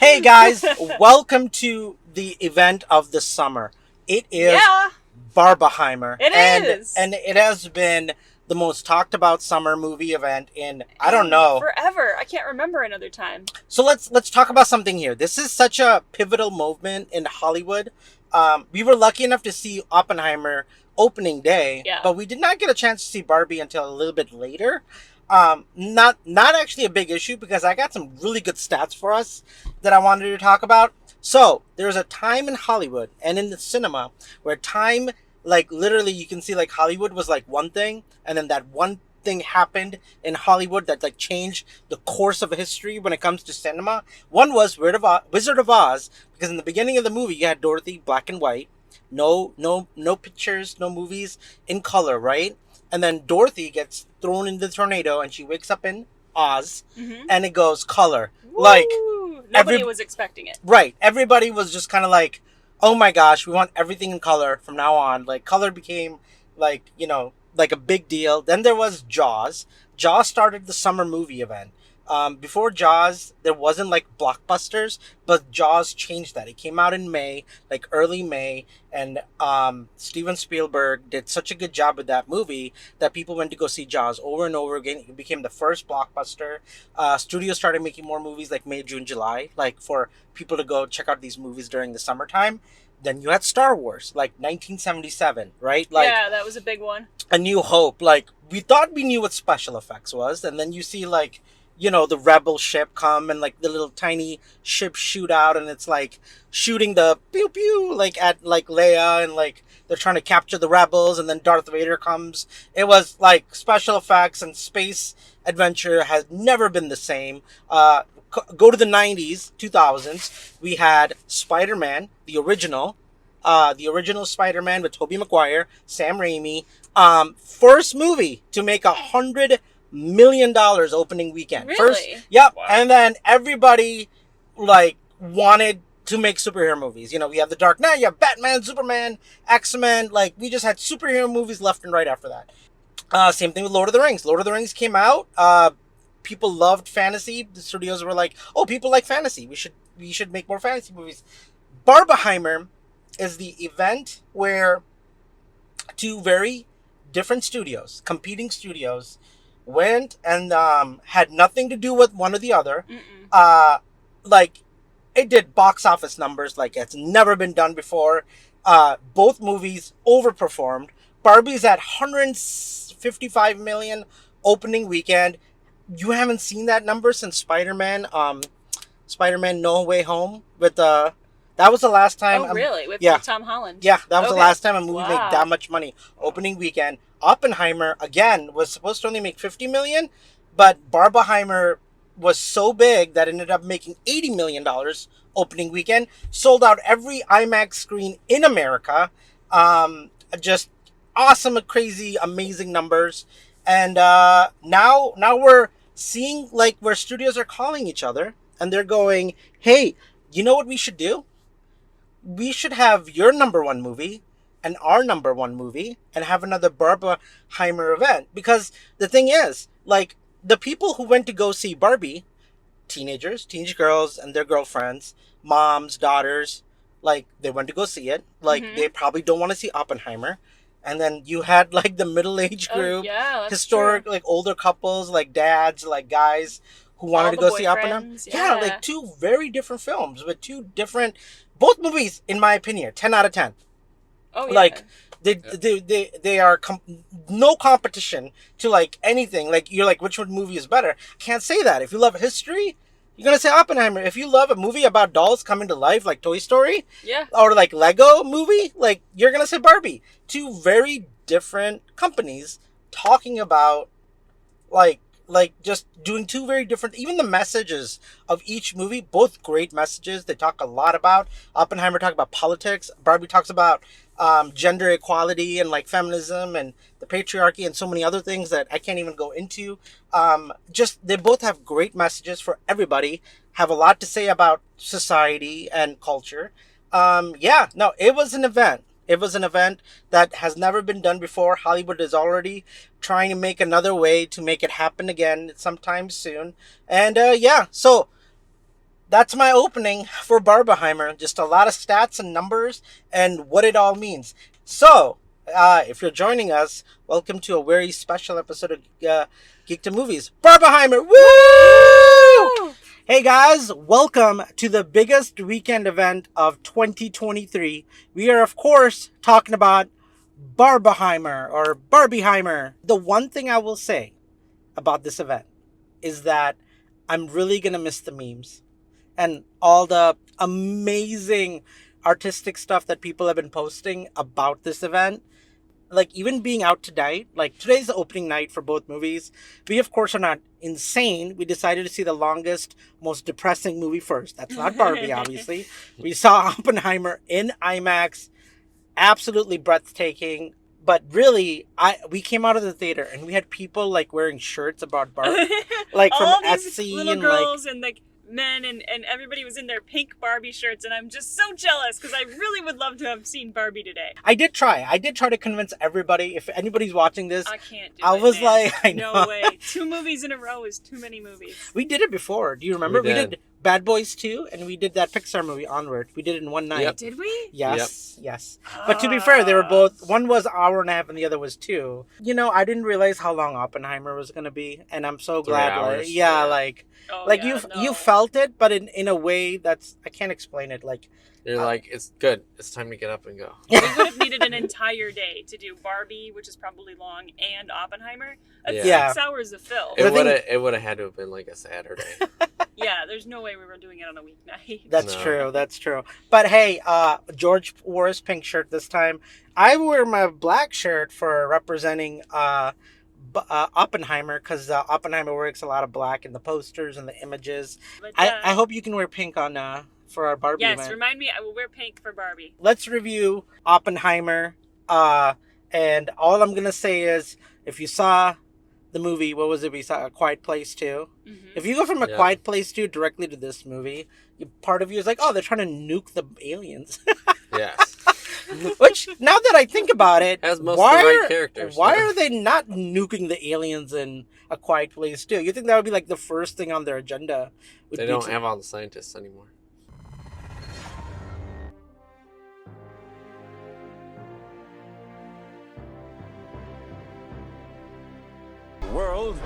Hey guys, welcome to the event of the summer. It is Yeah, Barbenheimer, it and is. and it has been the most talked about summer movie event in I don't And know. forever. I can't remember another time. So let's talk about something here. This is such a pivotal moment in Hollywood. We were lucky enough to see Oppenheimer opening day, Yeah. but we did not get a chance to see Barbie until a little bit later. Not actually a big issue because I got some really good stats for us that I wanted to talk about. So there's a time in Hollywood and in the cinema where time, like literally, you can see like Hollywood was like one thing, and then that one thing happened in Hollywood that like changed the course of history when it comes to cinema. One was Wizard of Oz, because in the beginning of the movie you had Dorothy black and white, no pictures, no movies in color, right? And then Dorothy gets thrown into the tornado and she wakes up in Oz, Mm-hmm. and it goes color. Like Woo! every Nobody was expecting it. right, everybody was just kind of like, "Oh my gosh, we want everything in color from now on." Like color became like, like a big deal. Then there was Jaws. Jaws started the summer movie event. Before Jaws, there wasn't like blockbusters, but Jaws changed that. It came out in May, like early May, and Steven Spielberg did such a good job with that movie that people went to go see Jaws over and over again. It became the first blockbuster. Studios started making more movies like May, June, July, like for people to go check out these movies during the summertime. Then you had Star Wars, like 1977, right? Like Yeah, that was a big one. A New Hope. Like we thought we knew what special effects was, and then you see like the rebel ship come and like the little tiny ship shoot out, and it's like shooting the pew pew like at like Leia, and like they're trying to capture the rebels, and then Darth Vader comes. It was like special effects and space adventure has never been the same. Go to the 90s, 2000s. We had Spider-Man, the original Spider-Man with Tobey Maguire, Sam Raimi. First movie to make $100 million opening weekend. First, Really? yep. Wow. And then everybody like wanted to make superhero movies. We have The Dark Knight, you have Batman, Superman, X-Men. Like we just had superhero movies left and right after that. Same thing with Lord of the Rings. Lord of the Rings came out. People loved fantasy. The studios were like, "Oh, people like fantasy. We should make more fantasy movies." Barbenheimer is the event where two very different studios, competing studios, went and had nothing to do with one or the other. Mm-mm. Like it did box office numbers like it's never been done before. Both movies overperformed. Barbie's at 155 million opening weekend. You haven't seen that number since Spider-Man. Spider-Man No Way Home with that was the last time. Oh, really? With Yeah, Tom Holland? yeah, that was the Okay. last time a movie made Wow. that much money. Opening weekend. Oppenheimer again was supposed to only make 50 million, but Barbenheimer was so big that it ended up making $80 million opening weekend. Sold out every IMAX screen in America. Just awesome, crazy, amazing numbers. And now we're seeing like where studios are calling each other and they're going, "Hey, you know what we should do? We should have your number one movie and our number one movie and have another Barbenheimer event." Because the thing is, like, the people who went to go see Barbie, teenage girls and their girlfriends, moms, daughters, like, they went to go see it. Like, Mm-hmm. they probably don't want to see Oppenheimer. And then you had, like, the middle age Oh, group, yeah, that's historic, true. like, older couples, like dads, like guys who wanted All to the go see Oppenheimer. boyfriends. Yeah, Yeah. like two very different films with two different, both movies, in my opinion, 10 out of 10. Oh, yeah. Like, they are no competition to like anything. Like, you're like, which one movie is better? Can't say that. If you love history, you're gonna say Oppenheimer. If you love a movie about dolls coming to life, like Toy Story, Yeah. or like Lego movie, like, you're gonna say Barbie. Two very different companies talking about like just doing two very different, even the messages of each movie, both great messages. They talk a lot about Oppenheimer talk about politics. Barbie talks about gender equality and like feminism and the patriarchy and so many other things that I can't even go into. Just they both have great messages for everybody, have a lot to say about society and culture. Yeah, no, it was an event. It was an event that has never been done before. Hollywood is already trying to make another way to make it happen again sometime soon. And yeah, so that's my opening for Barbenheimer. Just a lot of stats and numbers and what it all means. So, if you're joining us, welcome to a very special episode of Geek to Movies. Barbenheimer! Woo! Hey guys, welcome to the biggest weekend event of 2023. We are, of course, talking about Barbenheimer or Barbieheimer. The one thing I will say about this event is that I'm really going to miss the memes and all the amazing artistic stuff that people have been posting about this event. Like, even being out tonight, like today's the opening night for both movies. We, of course, are not insane. We decided to see the longest, most depressing movie first. That's not Barbie, obviously. We saw Oppenheimer in IMAX. Absolutely breathtaking. But really, we came out of the theater and we had people like wearing shirts about Barbie, like from All these Etsy little and girls and like men and everybody was in their pink Barbie shirts, and I'm just so jealous because I really would love to have seen Barbie today. I did try to convince everybody. If anybody's watching this, I can't do it. I was man. like, I know. No way. 2 movies in a row is too many movies. We did it before. Do you remember? We did Bad Boys 2 and we did that Pixar movie Onward. We did it in one night. Yep. Did we? Yes, yes. But to be fair, they were both, one was an hour and a half and the other was 2. You know, I didn't realize how long Oppenheimer was going to be, and I'm so glad. hours. You felt it, but in a way that's, I can't explain it. Like, you're like, it's good. It's time to get up and go. We would have needed an entire day to do Barbie, which is probably long, and Oppenheimer. That's 6 hours of film. It would have had to have been like a Saturday. Yeah, there's no way we were doing it on a weeknight. That's true. But hey, George wore his pink shirt this time. I wear my black shirt for representing Oppenheimer, because Oppenheimer works a lot of black in the posters and the images. But, I hope you can wear pink on for our Barbie event. Yes, remind me. I will wear pink for Barbie. Let's review Oppenheimer. And all I'm gonna say is, if you saw the movie, what was it? We saw A Quiet Place 2. Mm-hmm. If you go from A Quiet Place 2 directly to this movie, part of you is like, oh, they're trying to nuke the aliens. Yes. Which, now that I think about it, has most of the right characters. Why are they not nuking the aliens in A Quiet Place 2? You think that would be like the first thing on their agenda? They don't have all the scientists anymore. The world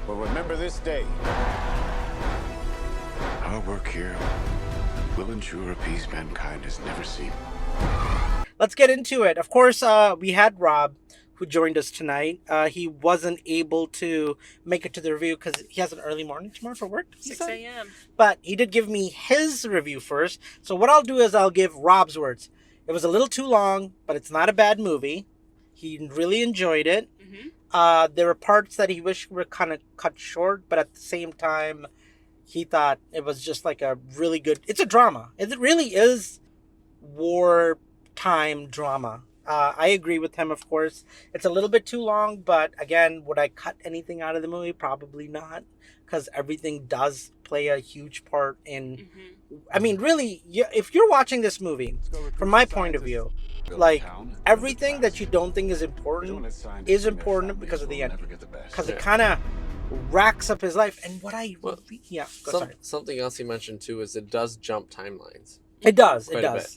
will remember this day. Our work here will ensure a peace mankind has never seen. Let's get into it. Of course, we had Rob, who joined us tonight. He wasn't able to make it to the review because he has an early morning tomorrow for work. 6 a.m. But he did give me his review first. So what I'll do is I'll give Rob's words. It was a little too long, but it's not a bad movie. He really enjoyed it. Mm-hmm. There were parts that he wished were kind of cut short, but at the same time, he thought it was just like a really good... It's a drama. It really is wartime drama. I agree with him, of course. It's a little bit too long, but again, would I cut anything out of the movie? Probably not, because everything does play a huge part in... Mm-hmm. I mean, really, if you're watching this movie, from my point of view, like, everything that you don't think is important because of the end. Because it kind of racks up his life. And what something else he mentioned too is it does jump timelines. It does.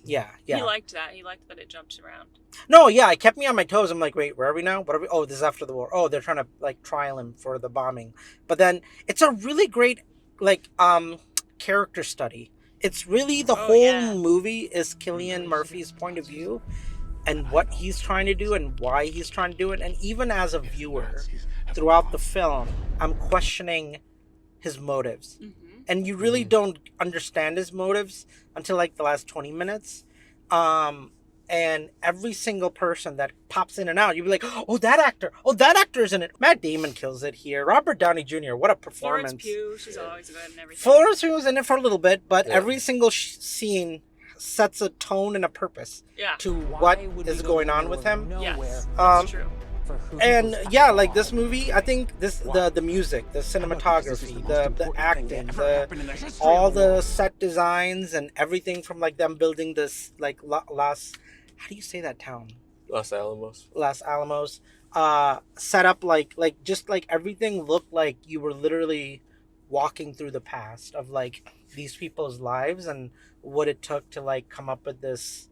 Yeah. He liked that. He liked that it jumped around. No, yeah, it kept me on my toes. I'm like, wait, where are we now? What are we? Oh, this is after the war. Oh, they're trying to like trial him for the bombing. But then it's a really great like character study. It's really the whole movie is Cillian Murphy's point of view and what he's trying to do and why he's trying to do it. And even as a viewer throughout the film, I'm questioning his motives. Mm-hmm. And you really don't understand his motives until like the last 20 minutes. And every single person that pops in and out, you'll be like, oh, that actor is in it. Matt Damon kills it here. Robert Downey Jr., what a performance. Florence Pugh, she's always good and everything. Florence Pugh was in it for a little bit, but every single scene sets a tone and a purpose to what is going on with him. Yes, that's true. And yeah, like this movie, I think the music, the cinematography, the acting, all the set designs and everything from like them building this like how do you say that town? Los Alamos. Set up like just like everything looked like you were literally walking through the past of like these people's lives and what it took to like come up with this.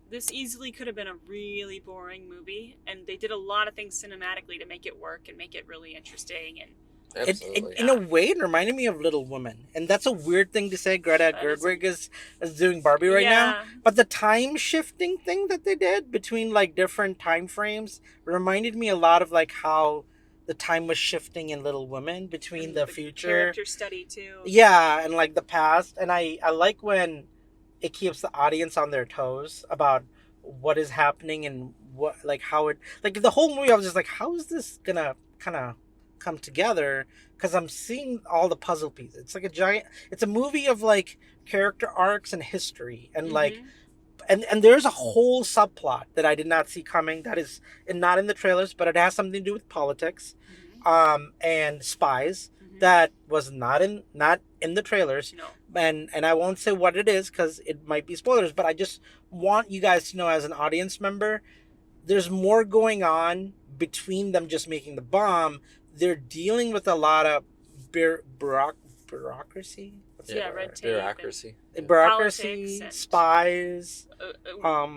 This easily could have been a really boring movie, and they did a lot of things cinematically to make it work and make it really interesting. And Absolutely. In a way, it reminded me of Little Women, and that's a weird thing to say. Greta Gerwig is doing Barbie right now, but the time shifting thing that they did between like different time frames reminded me a lot of like how the time was shifting in Little Women between the future character study too. Yeah, and like the past, and I like when it keeps the audience on their toes about what is happening and what like how it like the whole movie. I was just like, how is this gonna kind of come together? Because I'm seeing all the puzzle pieces. It's like it's a movie of like character arcs and history and like and there's a whole subplot that I did not see coming that is not in the trailers, but it has something to do with politics and spies that was not in the trailers. No. And I won't say what it is because it might be spoilers, but I just want you guys to know as an audience member, there's more going on between them just making the bomb. They're dealing with a lot of bureaucracy. Red tape. Bureaucracy, and spies,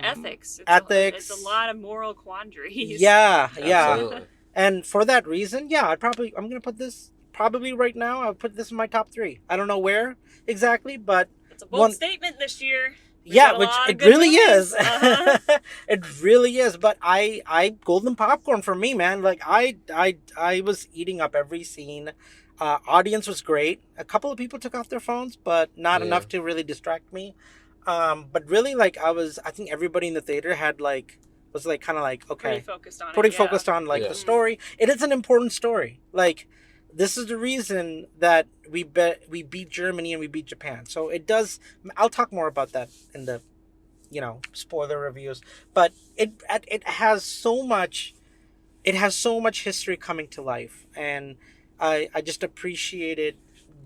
ethics. Ethics. It's a lot of moral quandaries. Yeah. Absolutely. And for that reason, yeah, I'm going to put this probably right now. I'll put this in my top 3. I don't know where exactly, but it's a bold statement this year. Yeah, which it really is. Uh-huh. It really is. But I golden popcorn for me, man. Like I was eating up every scene. Audience was great. A couple of people took off their phones, but not enough to really distract me. But really, like I think everybody in the theater was kind of like okay, pretty focused on like the story. It is an important story. Like this is the reason that we beat Germany and we beat Japan. So it does. I'll talk more about that in the, spoiler reviews. But it has so much. It has so much history coming to life, and I just appreciate it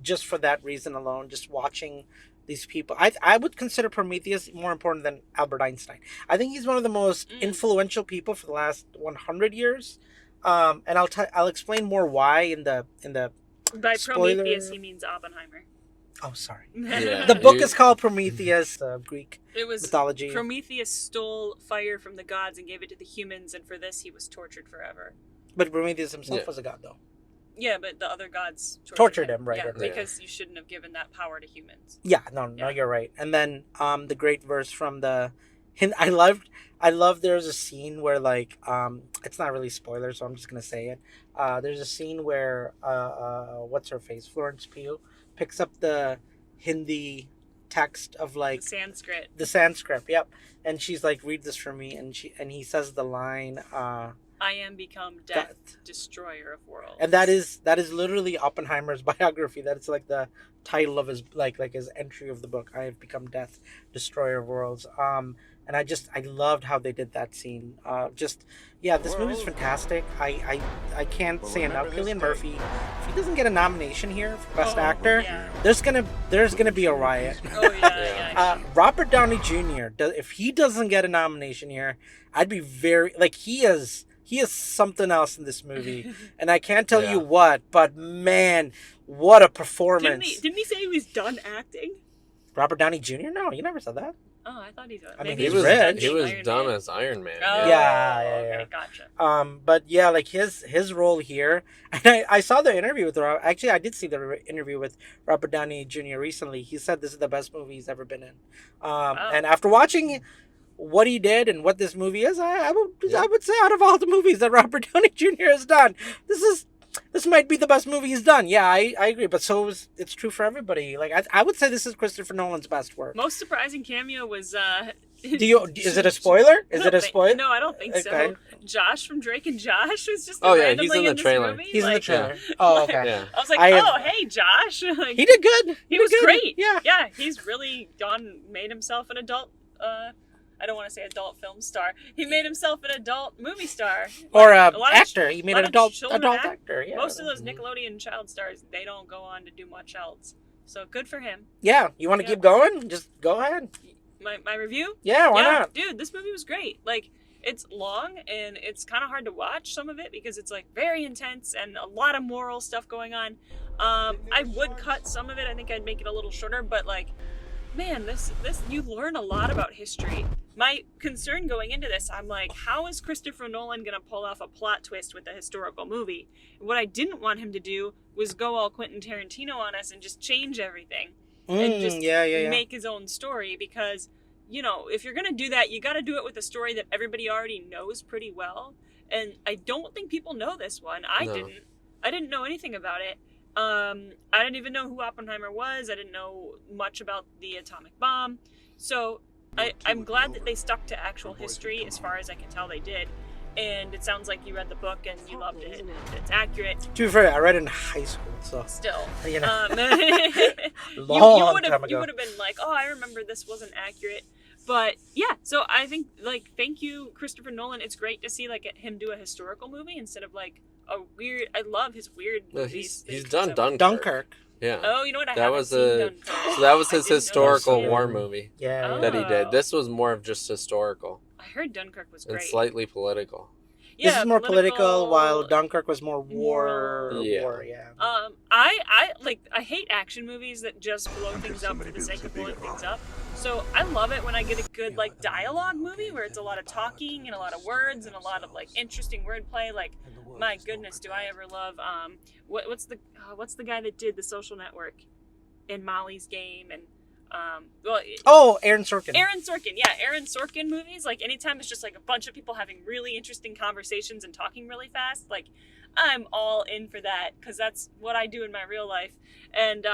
just for that reason alone. Just watching these people, I would consider Prometheus more important than Albert Einstein. I think he's one of the most influential people for the last 100 years. And I'll explain more why in the By spoiler. Prometheus he means Oppenheimer. Oh, sorry. Yeah. The book is called Prometheus, Greek mythology. Prometheus stole fire from the gods and gave it to the humans, and for this he was tortured forever. But Prometheus himself was a god, though. Yeah, but the other gods tortured him, right? Yeah, right. Because you shouldn't have given that power to humans. Yeah, no, you're right. And then the great verse from the I love there's a scene where like it's not really spoiler, so I'm just gonna say it. There's a scene where what's her face? Florence Pugh picks up the Hindi text of like the Sanskrit, yep. And she's like, read this for me, and he says the line I am become death, destroyer of worlds. And that is literally Oppenheimer's biography. That's like the title of his like his entry of the book. I have become death, destroyer of worlds. And I loved how they did that scene. This movie's fantastic. I can't say enough. Cillian Murphy, if he doesn't get a nomination here for Best Actor, there's gonna be a riot. Robert Downey Jr. If he doesn't get a nomination here, I'd be very like he is something else in this movie, and I can't tell you what. But man, what a performance! Didn't he say he was done acting? Robert Downey Jr. No, you never said that. Oh, I thought he was. I mean, he was rich. He was done as Iron Man. Oh, yeah. Gotcha. But yeah, like his role here, and I saw the interview with Rob. Actually, I did see the interview with Robert Downey Jr. recently. He said this is the best movie he's ever been in. And after watching what he did and what this movie is, I would say out of all the movies that Robert Downey Jr. has done, this might be the best movie he's done. Yeah, I agree. But it's true for everybody. Like I would say this is Christopher Nolan's best work. Most surprising cameo was. Is it a spoiler? Is it a spoiler? No, I don't think so. Josh from Drake and Josh was just he's in the trailer. He's in the trailer. Oh, okay. Yeah. I was like, hey, Josh. Like, he did good. He was great. Yeah. He's really made himself an adult. I don't want to say adult film star. He made himself an adult movie star. Or actor. He made an adult actor. Yeah. Most of those Nickelodeon child stars, they don't go on to do much else. So good for him. Yeah. You want to keep going? Just go ahead. My review? Yeah, why not? Dude, this movie was great. Like, it's long and it's kind of hard to watch some of it because it's like very intense and a lot of moral stuff going on. I would cut some of it. I think I'd make it a little shorter, but like, man, this you learn a lot about history. My concern going into this, I'm like, how is Christopher Nolan gonna pull off a plot twist with a historical movie? What I didn't want him to do was go all Quentin Tarantino on us and just change everything and just make his own story, because, you know, if you're gonna do that, you got to do it with a story that everybody already knows pretty well. And I don't think people know this one. I didn't know anything about it. I didn't even know who Oppenheimer was. I didn't know much about the atomic bomb. So I'm glad that they stuck to actual history. As far as I can tell, they did. And it sounds like you read the book and you loved it. It's accurate. To be fair, I read it in high school, so Still, you know, you long would time ago. have been like, oh, I remember this wasn't accurate. But yeah, so I think, like, thank you, Christopher Nolan. It's great to see like him do a historical movie instead of like a weird. I love his weird movies. He's done Dunkirk. Yeah. Oh, you know what? I That haven't was seen Dunkirk. So that was I his didn't know historical that. war movie Yeah. that he did. Oh. This was more of just historical I heard Dunkirk was and great. slightly political. This is more political, while Dunkirk was more moral. war. I hate action movies that just blow things up for the sake of blowing things up. So I love it when I get a good like dialogue movie where it's a lot of talking and a lot of words and a lot of like interesting wordplay. Like, my goodness, do I ever love what's the guy that did The Social Network and Molly's Game and Aaron Sorkin. Aaron Sorkin movies. Like, anytime it's just like a bunch of people having really interesting conversations and talking really fast, like, I'm all in for that, because that's what I do in my real life. And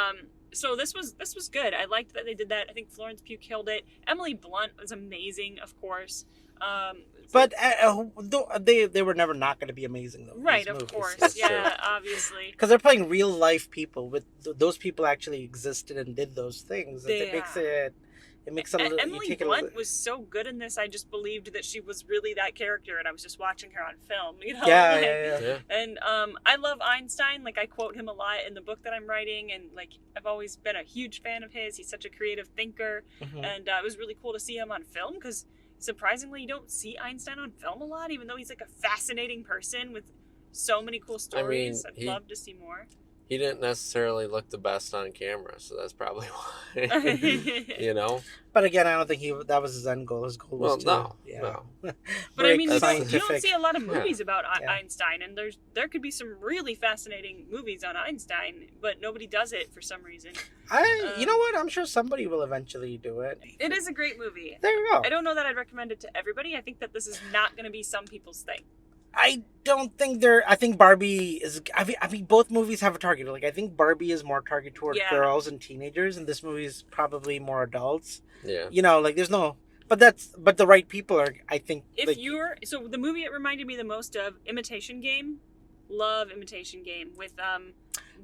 so this was good. I liked that they did that. I think Florence Pugh killed it. Emily Blunt was amazing, of course. But they were never not going to be amazing, though. Right, these of movies. course. That's Yeah, true. obviously. Because they're playing real life people. With those people actually existed and did those things. It makes it a little. Emily Blunt was so good in this. I just believed that she was really that character, and I was just watching her on film. You know? Yeah. And I love Einstein. Like, I quote him a lot in the book that I'm writing, and like, I've always been a huge fan of his. He's such a creative thinker, and it was really cool to see him on film, because surprisingly, you don't see Einstein on film a lot, even though he's like a fascinating person with so many cool stories. I'd love to see more. He didn't necessarily look the best on camera, so that's probably why. You know? But again, I don't think that was his end goal. His goal was no. But I mean, you don't scientific. see a lot of movies about Einstein, and there could be some really fascinating movies on Einstein, but nobody does it for some reason. You know what? I'm sure somebody will eventually do it. It is a great movie. There you go. I don't know that I'd recommend it to everybody. I think that this is not going to be some people's thing. I don't think I think Barbie is. I mean, both movies have a target. Like, I think Barbie is more targeted toward girls and teenagers, and this movie is probably more adults. Yeah. You know, like, there's no. But the right people are. I think. So the movie it reminded me the most of, Imitation Game. Love Imitation Game with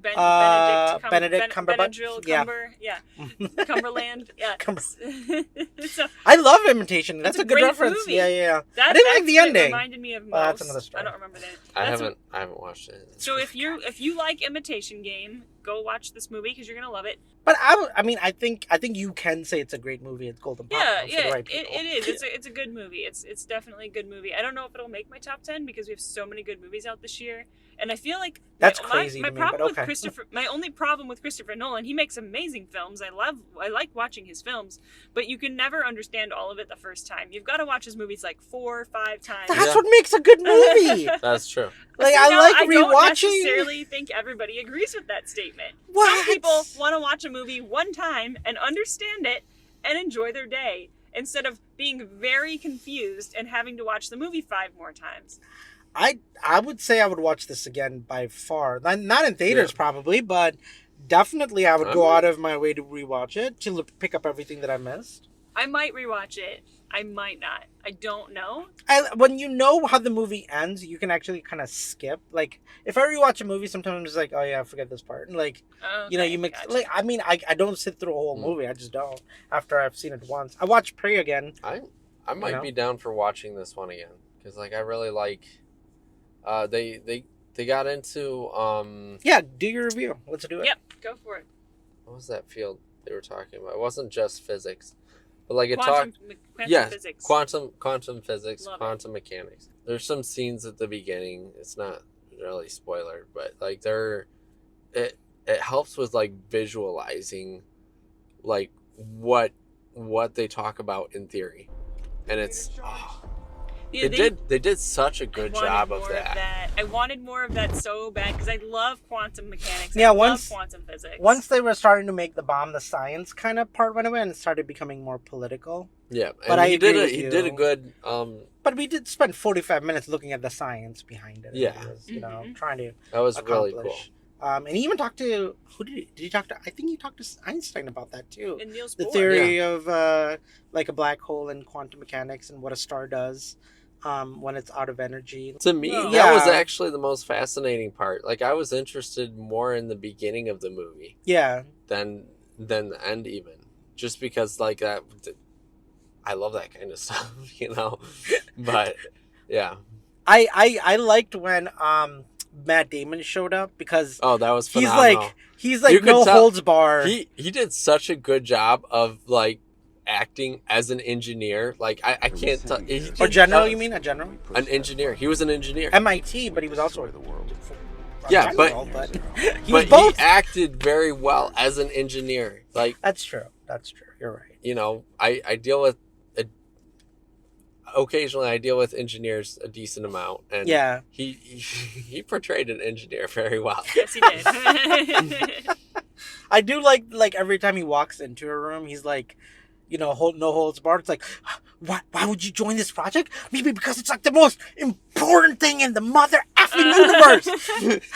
Benedict Cumberbatch. Cumberland. Yeah. So, I love Imitation. That's a good great reference. Movie. Yeah. That, I didn't like the ending. Reminded me of most. That's another story. I don't remember the ending. I haven't watched it. So if you like Imitation Game, go watch this movie, because you're gonna love it. But I think you can say it's a great movie. It's golden popcorn for the right people. It is. It's a good movie. It's definitely a good movie. I don't know if it'll make my top 10, because we have so many good movies out this year, and I feel like that's crazy. My only problem with Christopher Nolan, he makes amazing films. I like watching his films, but you can never understand all of it the first time. You've got to watch his movies like 4 or 5 times. That's what makes a good movie. That's true. Like, I rewatching. don't necessarily think everybody agrees with that statement. What? Some people want to watch a movie one time and understand it and enjoy their day, instead of being very confused and having to watch the movie 5 more times. I would say I would watch this again by far. Not in theaters probably, but definitely I would go out of my way to rewatch it, to pick up everything that I missed. I might rewatch it. I might not. I don't know. When you know how the movie ends, you can actually kind of skip. Like, if I rewatch a movie, sometimes I'm just like, oh yeah, I forget this part. And like, you mix. Gotcha. Like, I mean, I don't sit through a whole movie. I just don't. After I've seen it once, I watched Prey again. I might be down for watching this one again, because like I really like. They got into do your review. Let's do it. Yep, go for it. What was that field they were talking about? It wasn't just physics, but like quantum physics. Quantum physics, Love quantum mechanics. There's some scenes at the beginning. It's not really spoiler, but like it helps with like visualizing like what they talk about in theory, and it's Yeah, they did such a good job of that. I wanted more of that so bad because I love quantum mechanics. Yeah, I love quantum physics. Once they were starting to make the bomb, the science kind of part went away and it started becoming more political. Yeah, but he did a good. But we did spend 45 minutes looking at the science behind it. Yeah, it was, you know, trying to. That was really cool. And he even talked to did he talk to? I think he talked to Einstein about that too. And Niels the Bohr. theory of like a black hole and quantum mechanics and what a star does when it's out of energy. To me, that was actually the most fascinating part. Like I was interested more in the beginning of the movie. Yeah. Than the end even, just because like that. I love that kind of stuff, you know. But yeah, I liked when Matt Damon showed up because that was phenomenal. He's like no holds bar. He did such a good job of like acting as an engineer. Like I can't tell. Or general, you mean a general? An engineer. He was an engineer. MIT, but he was also the world. Yeah, general, but he acted very well as an engineer. Like that's true. You're right. You know, I deal with occasionally I deal with engineers a decent amount, and yeah, he portrayed an engineer very well. Yes, he did. I do like every time he walks into a room, he's like, you know, no holds barred. It's like, why would you join this project? Maybe because it's like the most important thing in the mother effing universe.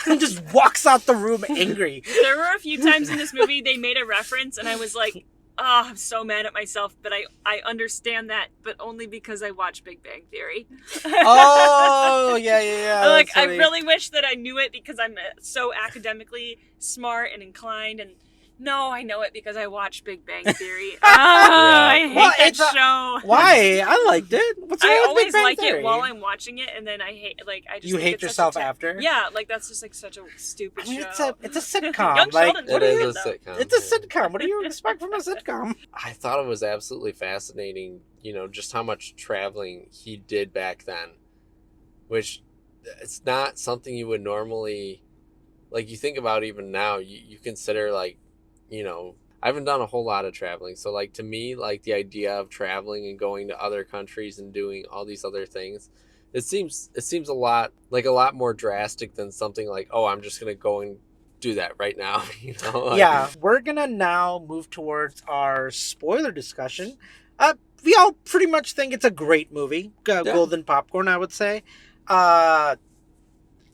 And just walks out the room angry. There were a few times in this movie they made a reference, and I was like, oh, I'm so mad at myself, but I understand that, but only because I watched Big Bang Theory. Oh, yeah. Like, I really wish that I knew it because I'm so academically smart and inclined, and no, I know it because I watched Big Bang Theory. I hate that show. Why? I liked it. What's wrong I with always Big Bang like Theory? it while I'm watching it, and then I hate, like, I just you hate yourself after? Yeah, like, that's just, like, such a stupid show. It's a sitcom. Young like, Sheldon's it is a sitcom. It's a sitcom. What do you expect from a sitcom? I thought it was absolutely fascinating, you know, just how much traveling he did back then, which it's not something you would normally, like, you think about even now, you consider, like, you know, I haven't done a whole lot of traveling. So, like, to me, like, the idea of traveling and going to other countries and doing all these other things, it seems a lot more drastic than something like, oh, I'm just going to go and do that right now. You know? Like, yeah, we're going to now move towards our spoiler discussion. We all pretty much think it's a great movie. Golden popcorn, I would say. I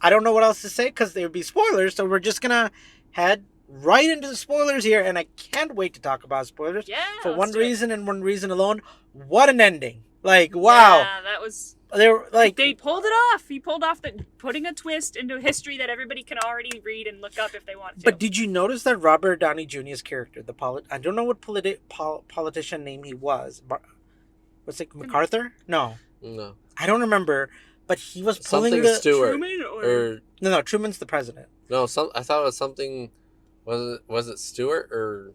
don't know what else to say because there would be spoilers. So we're just going to head right into the spoilers here, and I can't wait to talk about spoilers. Yeah, for one reason and one reason alone. What an ending! Like, wow. Yeah, that was. They were like, they pulled it off. He pulled off putting a twist into history that everybody can already read and look up if they want to. But did you notice that Robert Downey Jr.'s character, I don't know what politician name he was. What's it, MacArthur? No, I don't remember. But he was pulling something Stewart Truman or no, Truman's the president. No, I thought it was something. Was it Stewart or?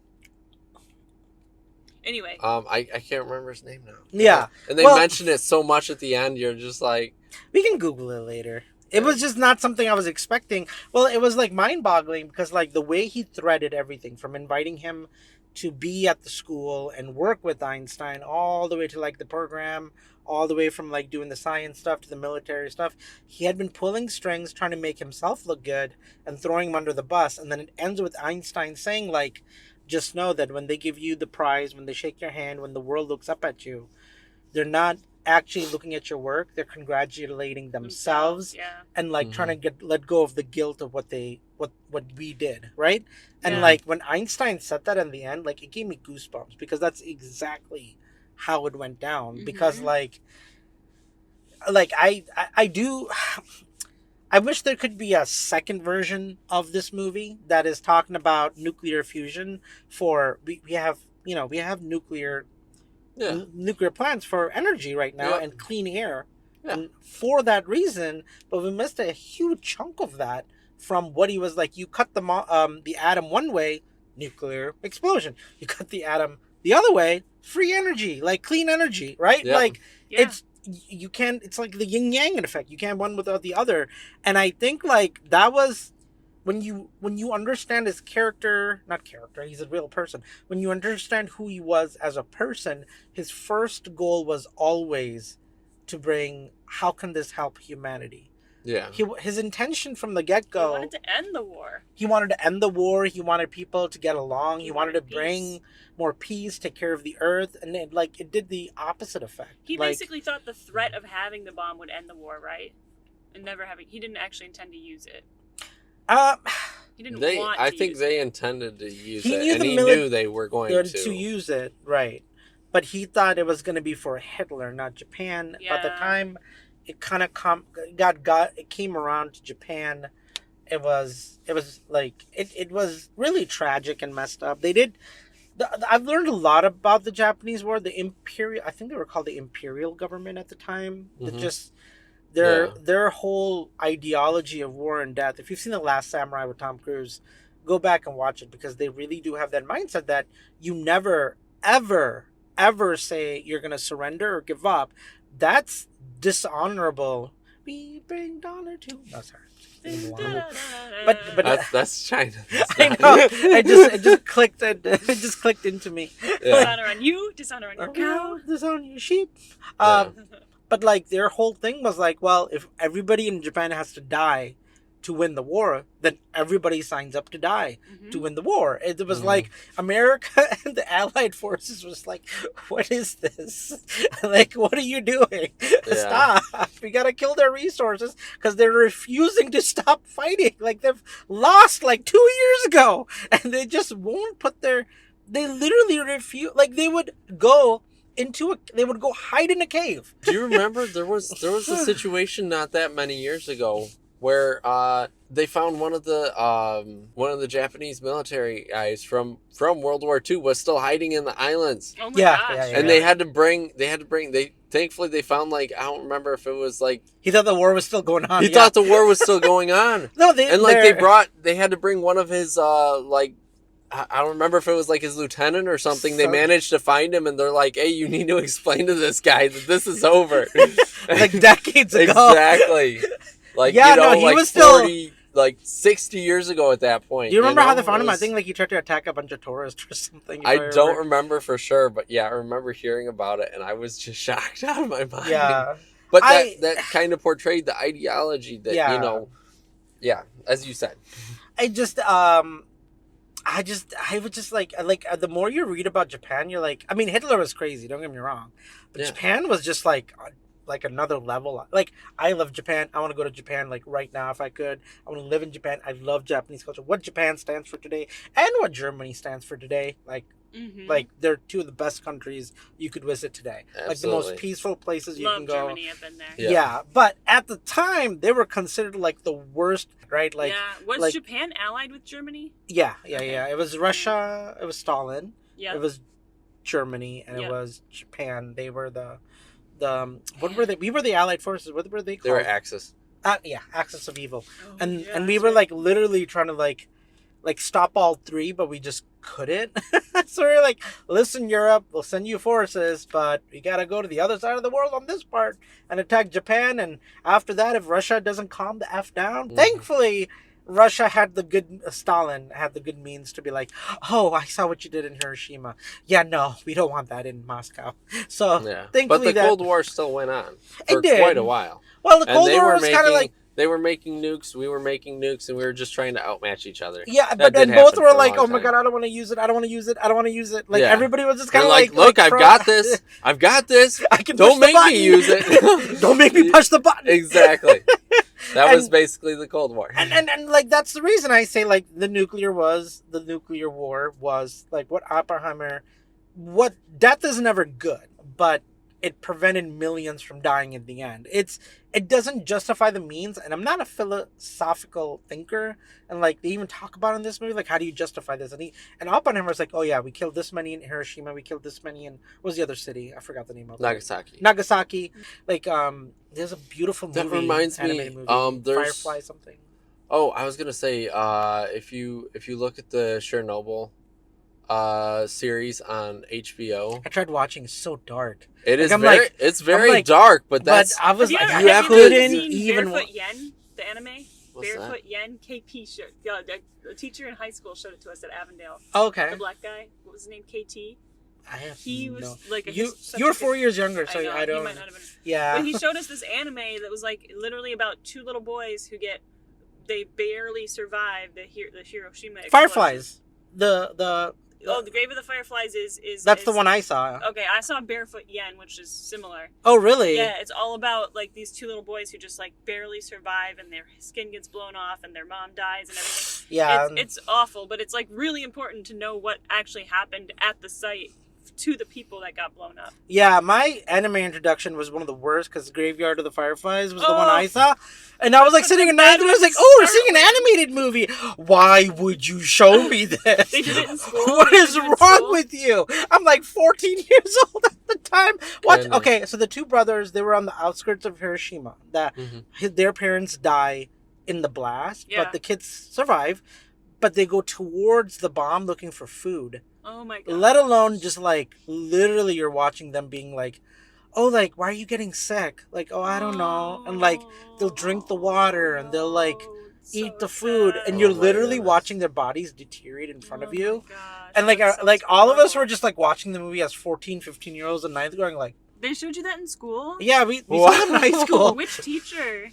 Anyway. I can't remember his name now. Yeah. And they mentioned it so much at the end, you're just like... We can Google it later. It was just not something I was expecting. Well, it was like mind-boggling because like the way he threaded everything from inviting him to be at the school and work with Einstein all the way to like the program, all the way from like doing the science stuff to the military stuff. He had been pulling strings trying to make himself look good and throwing him under the bus. And then it ends with Einstein saying like, just know that when they give you the prize, when they shake your hand, when the world looks up at you, they're not actually looking at your work. They're congratulating themselves and like trying to let go of the guilt of what we did, right? And like when Einstein said that in the end, like it gave me goosebumps because that's exactly how it went down. Because like I wish there could be a second version of this movie that is talking about nuclear fusion for we have nuclear plants for energy right now and clean air. And for that reason, but we missed a huge chunk of that from what he was like. You cut the atom one way, nuclear explosion. You cut the atom the other way, free energy, like clean energy, right? You can't, it's like the yin yang effect. You can't one without the other. And I think like that was when you understand his character, not character, he's a real person. When you understand who he was as a person, his first goal was always to bring, how can this help humanity? Yeah. His intention from the get-go, He wanted to end the war. he wanted to end the war. He wanted people to get along. He wanted to peace. bring more peace, take care of the earth, and it did the opposite effect. He Like, basically thought the threat of having the bomb would end the war, right? And he didn't actually intend to use it. He didn't want to I think use they it. intended to use He it, knew and the he mili- knew they were going to use it, right? But he thought it was going to be for Hitler, not Japan. By the Yeah. time it kind of it came around to Japan, it was like it was really tragic and messed up. They did. I've learned a lot about the Japanese war. The imperial, I think they were called the imperial government at the time. Mhm. Just Yeah. their whole ideology of war and death. If you've seen The Last Samurai with Tom Cruise, go back and watch it, because they really do have that mindset that you never ever say you're going to surrender or give up. That's dishonorable. We bring honor to. No, sorry. But That's China. I know. It just clicked. It just clicked into me. Yeah. Dishonor on you, dishonor on your cow. Dishonor your sheep. Yeah. But like their whole thing was like, well, if everybody in Japan has to die to win the war, then everybody signs up to die to win the war. It was like America and the Allied forces was like, what is this? Like, what are you doing? Yeah. Stop. We gotta kill their resources, because they're refusing to stop fighting. Like, they've lost like 2 years ago, and they just won't they literally refuse. Like, they would go hide in a cave. Do you remember there was a situation not that many years ago where they found one of the Japanese military guys from World War II was still hiding in the islands. Oh my Yeah, gosh. yeah, yeah. And thankfully they found, like, I don't remember if it was like He thought the war was still going on. he thought the war was still going on. No, They had to bring one of his like, I don't remember if it was like his lieutenant or something. They managed to find him, and they're like, "Hey, you need to explain to this guy that this is over." like decades ago. Exactly. Like, Yeah, you know, no, he like was still- 40, like 60 years ago at that point. Do you remember how they found It him? I was- think like he tried to attack a bunch of tourists or something. if I don't remember. remember for sure, but yeah, I remember hearing about it, and I was just shocked out of my mind. Yeah. But I- that kind of portrayed the ideology that, Yeah. you know, yeah, as you said. I would just like the more you read about Japan, you're like, I mean, Hitler was crazy. Don't get me wrong, but Yeah. Japan was just like another level. Like, I love Japan. I want to go to Japan like right now if I could. I want to live in Japan. I love Japanese culture. What Japan stands for today, and what Germany stands for today. Like they're two of the best countries you could visit today. Like the most Absolutely. peaceful places you Love can go. Germany. I've been there. Yeah. But at the time they were considered like the worst, right? Like, yeah. Was like- Japan allied with Germany? yeah. Okay. It was Russia. It was Stalin. Yeah. It was Germany, and Yep. it was Japan. They were the what were they? We were the Allied forces. What were they called? They were Axis. Axis of evil. Oh, And yeah, and we that's were right. like literally trying to like stop all three, but we just couldn't. So we're like, listen, Europe, we'll send you forces, but we gotta go to the other side of the world on this part and attack Japan. And after that, if Russia doesn't calm the F down, thankfully Russia had Stalin had the good means to be like, oh, I saw what you did in Hiroshima. Yeah, no, we don't want that in Moscow. So Yeah. thankfully But the Cold War still went on for It did. quite a while. well, the And Cold they War were was kind of like, they were making nukes, we were making nukes, and we were just trying to outmatch each other. yeah, That but did then both happen were for a like, long oh my time. god, I don't want to use it. I don't want to use it. I don't want to use it. Like, Yeah. everybody was just They're kind of like, look, I've pro- got this. I've got this. I can Don't push the make button. me use it. Don't make me push the button. Exactly. That was And- basically the Cold War. And like, that's the reason I say like the nuclear war was like what death is never good, but it prevented millions from dying in the end. It doesn't justify the means, and I'm not a philosophical thinker, and like they even talk about in this movie, like, how do you justify this? And Oppenheimer's like, oh yeah, we killed this many in Hiroshima, we killed this many in, what was the other city? I forgot the name of it. Nagasaki. Like, there's a beautiful movie. That reminds me, animated movie, there's- Firefly something. Oh, I was gonna say, if you look at the Chernobyl series on HBO, I tried watching. It's so dark. it is I'm very like- it's very like- dark, but that's But I was like, you I have to- couldn't seen even. Barefoot Yen, the anime? What's Barefoot that? Yen KP shirt. The teacher in high school showed it to us at Avondale. Okay. The black guy. What was his name? KT. I have He was no. like You were 4 years younger, so I know, I don't. He might not have been. Yeah. But he showed us this anime that was like literally about two little boys who they barely survive the Hiroshima explosion. Fireflies. The The Grave of the Fireflies is that's the one I saw. Okay, I saw Barefoot Yen, which is similar. Oh, really? Yeah, it's all about like these two little boys who just like barely survive, and their skin gets blown off, and their mom dies, and everything. Yeah. It's awful, but it's like really important to know what actually happened at the site to the people that got blown up. Yeah, my anime introduction was one of the worst because Graveyard of the Fireflies was the one Oh. I saw. And I was like sitting in ninth grade, I was like, oh, we're seeing an animated movie. Why would you show me this? They did it in school? What They is did it in wrong school? with you? I'm like 14 years old at the time. What? Goodness. Okay, so the two brothers, they were on the outskirts of Hiroshima. Their parents die in the blast, Yeah. but the kids survive. But they go towards the bomb looking for food. Oh my god. Let alone just like literally you're watching them being like, oh, like, why are you getting sick? Like, oh, I don't know. And like they'll drink the water and they'll like eat the food, and you're Oh, my literally goodness. watching their bodies deteriorate in front of you. And Like like all of us were just like watching the movie as 14, 15-year-olds and ninth going like, They showed you that in school? yeah, we saw them in high school. Which teacher?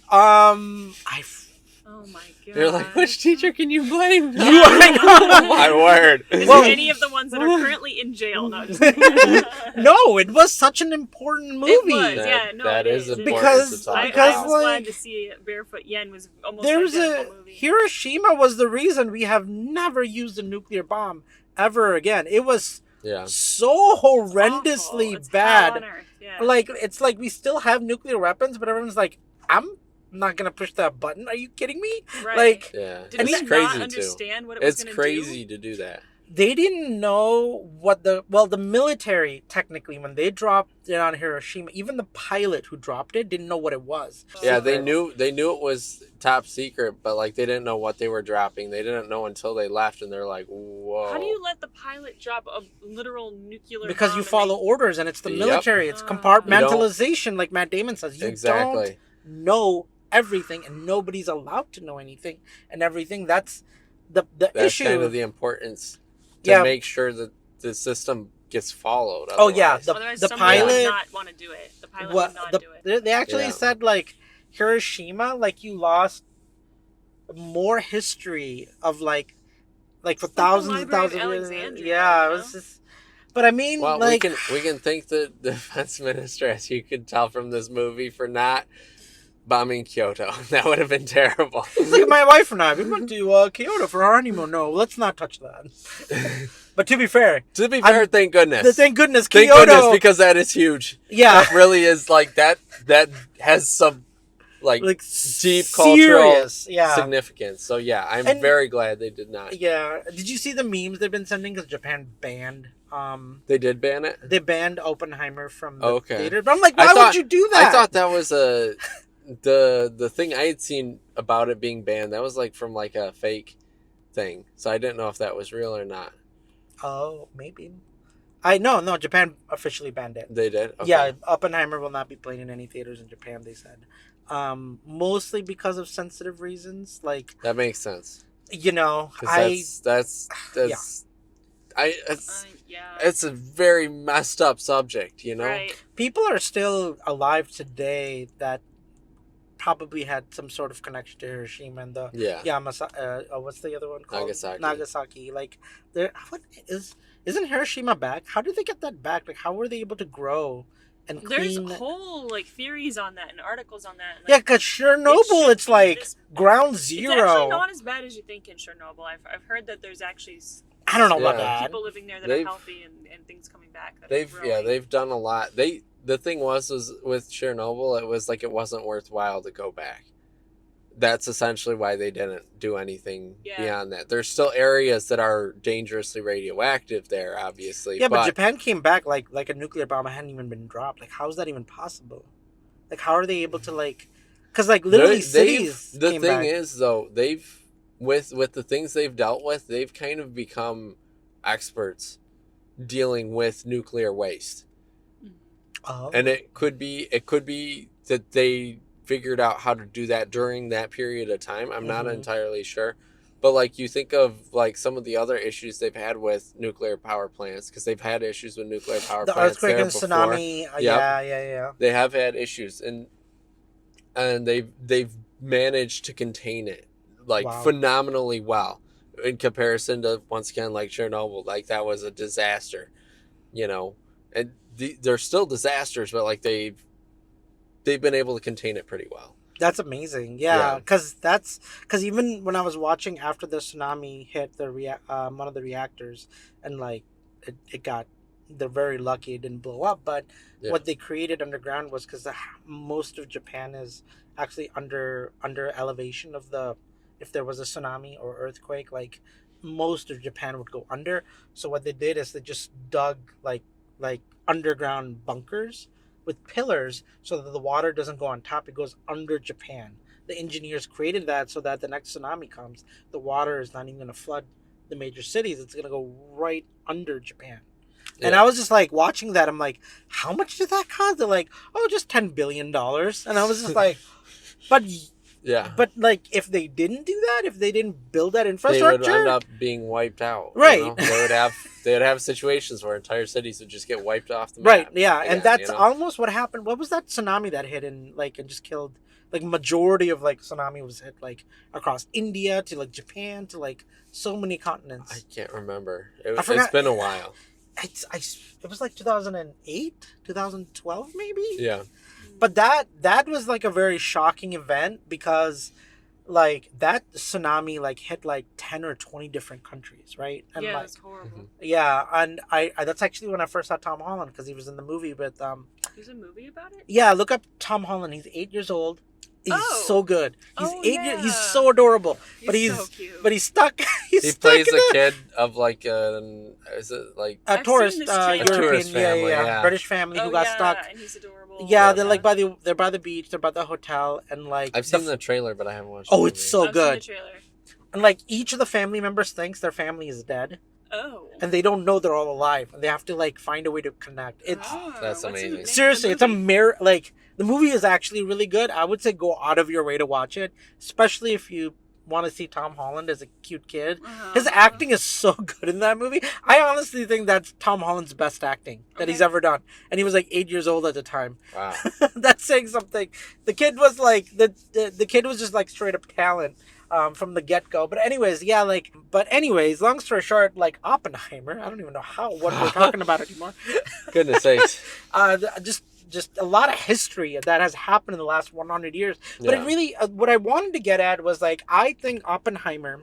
Oh my god. You're like, which teacher can you blame? You are Oh my word. Is Well- it any of the ones that are currently in jail? No, just kidding. No, it was such an important movie. It was, That- yeah, no, that it is is. important Because- to talk I because, about. was like, glad to see Barefoot Yen was almost There's an a identical movie. Hiroshima was the reason we have never used a nuclear bomb ever again. It was Yeah. so horrendously It's hell on bad. earth, yeah. Like it's like we still have nuclear weapons, but everyone's like, I'm not gonna push that button. Are you kidding me? Right. Like Yeah. Did and we it's not crazy too. understand what it was It's going to crazy do? to do that. they didn't know what the military technically when they dropped it on Hiroshima, even the pilot who dropped it didn't know what it was. Yeah, they Secret. knew it was top secret, but like they didn't know what they were dropping. They didn't know until they left, and they're like, "Whoa!" How do you let the pilot drop a literal nuclear Because bomb you and follow they- orders and it's the Yep. military. It's Ah. compartmentalization, like Matt Damon says. You Exactly. don't know everything, and nobody's allowed to know anything and everything. That's the That's issue. kind of the importance to Yeah. make sure that the system gets followed. Oh, yeah, otherwise. Otherwise, the somebody pilot- would not want to do it. The pilot would not do it. They actually Yeah. said like Hiroshima, like you lost more history of like for the thousands and Library of thousands of years. Alexandria, Yeah, you it was just. But I mean, Well, like we can thank the defense minister, as you could tell from this movie, for not bombing Kyoto. That would have been terrible. like my wife and I, we went to Kyoto for our honeymoon. No, let's not touch that. But to be fair, To be fair, thank goodness. thank goodness Thank Kyoto. goodness, because that is huge. Yeah. That really is like that has some like deep serious, cultural yeah. significance. So yeah, I'm And- very glad they did not. Yeah. Did you see the memes they've been sending? Because Japan banned. They did ban it. They banned Oppenheimer from the Okay. theater. But I'm like, I why thought- would you do that? I thought that was the thing I had seen about it being banned. That was like from like a fake thing. So I didn't know if that was real or not. Oh, maybe. No. Japan officially banned it. They did. Okay. Yeah, Oppenheimer will not be playing in any theaters in Japan. They said, mostly because of sensitive reasons. Like That makes sense. you know, 'Cause that's Yeah. it's a very messed up subject, you know. Right. people are still alive today that probably had some sort of connection to Hiroshima and the Yeah. what's the other one called? Nagasaki. Nagasaki. Like, isn't Hiroshima back? How did they get that back? Like, how were they able to grow and There's clean? whole like theories on that and articles on that. And, Yeah, like, because Chernobyl, should it's be like this- ground it's zero. actually not as bad as you think in Chernobyl. I've heard that there's actually I don't know about Yeah. that. people living there that They've- are healthy and things coming back. That are They've growing. done a lot. The thing was with Chernobyl, it was like it wasn't worthwhile to go back. That's essentially why they didn't do anything Yeah. beyond that. There's still areas that are dangerously radioactive there, obviously. Yeah, but Japan came back like a nuclear bomb hadn't even been dropped. Like, how is that even possible? Like, how are they able to like? Because like literally cities. The came thing back. is, though, they've with the things they've dealt with, they've kind of become experts dealing with nuclear waste. Oh. And it could be that they figured out how to do that during that period of time. I'm not Mhm. entirely sure. But like you think of like some of the other issues they've had with nuclear power plants, because they've had issues with nuclear power The plants earthquake there and before. tsunami. Yep. Yeah. They have had issues, and they've managed to contain it like Wow. phenomenally well in comparison to, once again, like Chernobyl. Like that was a disaster, you know, and they're still disasters, but like they've been able to contain it pretty well. That's amazing. Yeah. Yeah, because even when I was watching after the tsunami hit one of the reactors, and like it got, they're very lucky it didn't blow up. But Yeah. what they created underground was, because most of Japan is actually under elevation of the, if there was a tsunami or earthquake, like most of Japan would go under. So what they did is they just dug like underground bunkers with pillars so that the water doesn't go on top, it goes under Japan. The engineers created that so that the next tsunami comes, the water is not even going to flood the major cities, it's going to go right under Japan. And Yeah. I was just like watching that, I'm like, how much did that cost? They're like, oh, just $10 billion. And I was just like, but Yeah. like, if they didn't do that, if they didn't build that They infrastructure, would end up being wiped out. Right. You know? They would have situations where entire cities would just get wiped off the map. right, yeah, again, and that's you know? almost what happened. What was that tsunami that hit and just killed, like, majority of like tsunami was hit like across India to like Japan to like so many continents. I can't remember. I forgot. It's been a while. It was like 2008, 2012 maybe. Yeah. But that was like a very shocking event, because like that tsunami like hit like 10 or 20 different countries, right? And Yeah, like, it's horrible. yeah, and I that's actually when I first saw Tom Holland, because he was in the movie with There's a movie about it? yeah, look up Tom Holland. He's 8 years old. He's Oh. so good. He's Oh, 8 years. He's yeah. so adorable. But so cute. he's stuck. He's He stuck plays in a kid of like is it like a I've tourist, seen this trailer. European, tourist family, yeah. British family who Oh, got yeah, stuck. and he's adorable. Yeah, they're like they're by the beach, they're by the hotel, and like I've seen the trailer, but I haven't watched. Oh, the it's movie. so I've good. seen the trailer. And like each of the family members thinks their family is dead, Oh. and they don't know they're all alive, and they have to like find a way to connect. It's That's what's the amazing. name of the seriously, it's a movie? like the movie is actually really good. I would say go out of your way to watch it, especially if you want to see Tom Holland as a cute kid. Uh-huh. His acting is so good in that movie. I honestly think that's Tom Holland's best acting that he's Okay. ever done, and he was like 8 years old at the time. Wow. That's saying something. The kid was like the kid was just like straight up talent. From the get-go. But anyways, long story short, like Oppenheimer, I don't even know what we're talking about anymore. Goodness sakes. Just a lot of history that has happened in the last 100 years. But Yeah. it really, what I wanted to get at was like, I think Oppenheimer,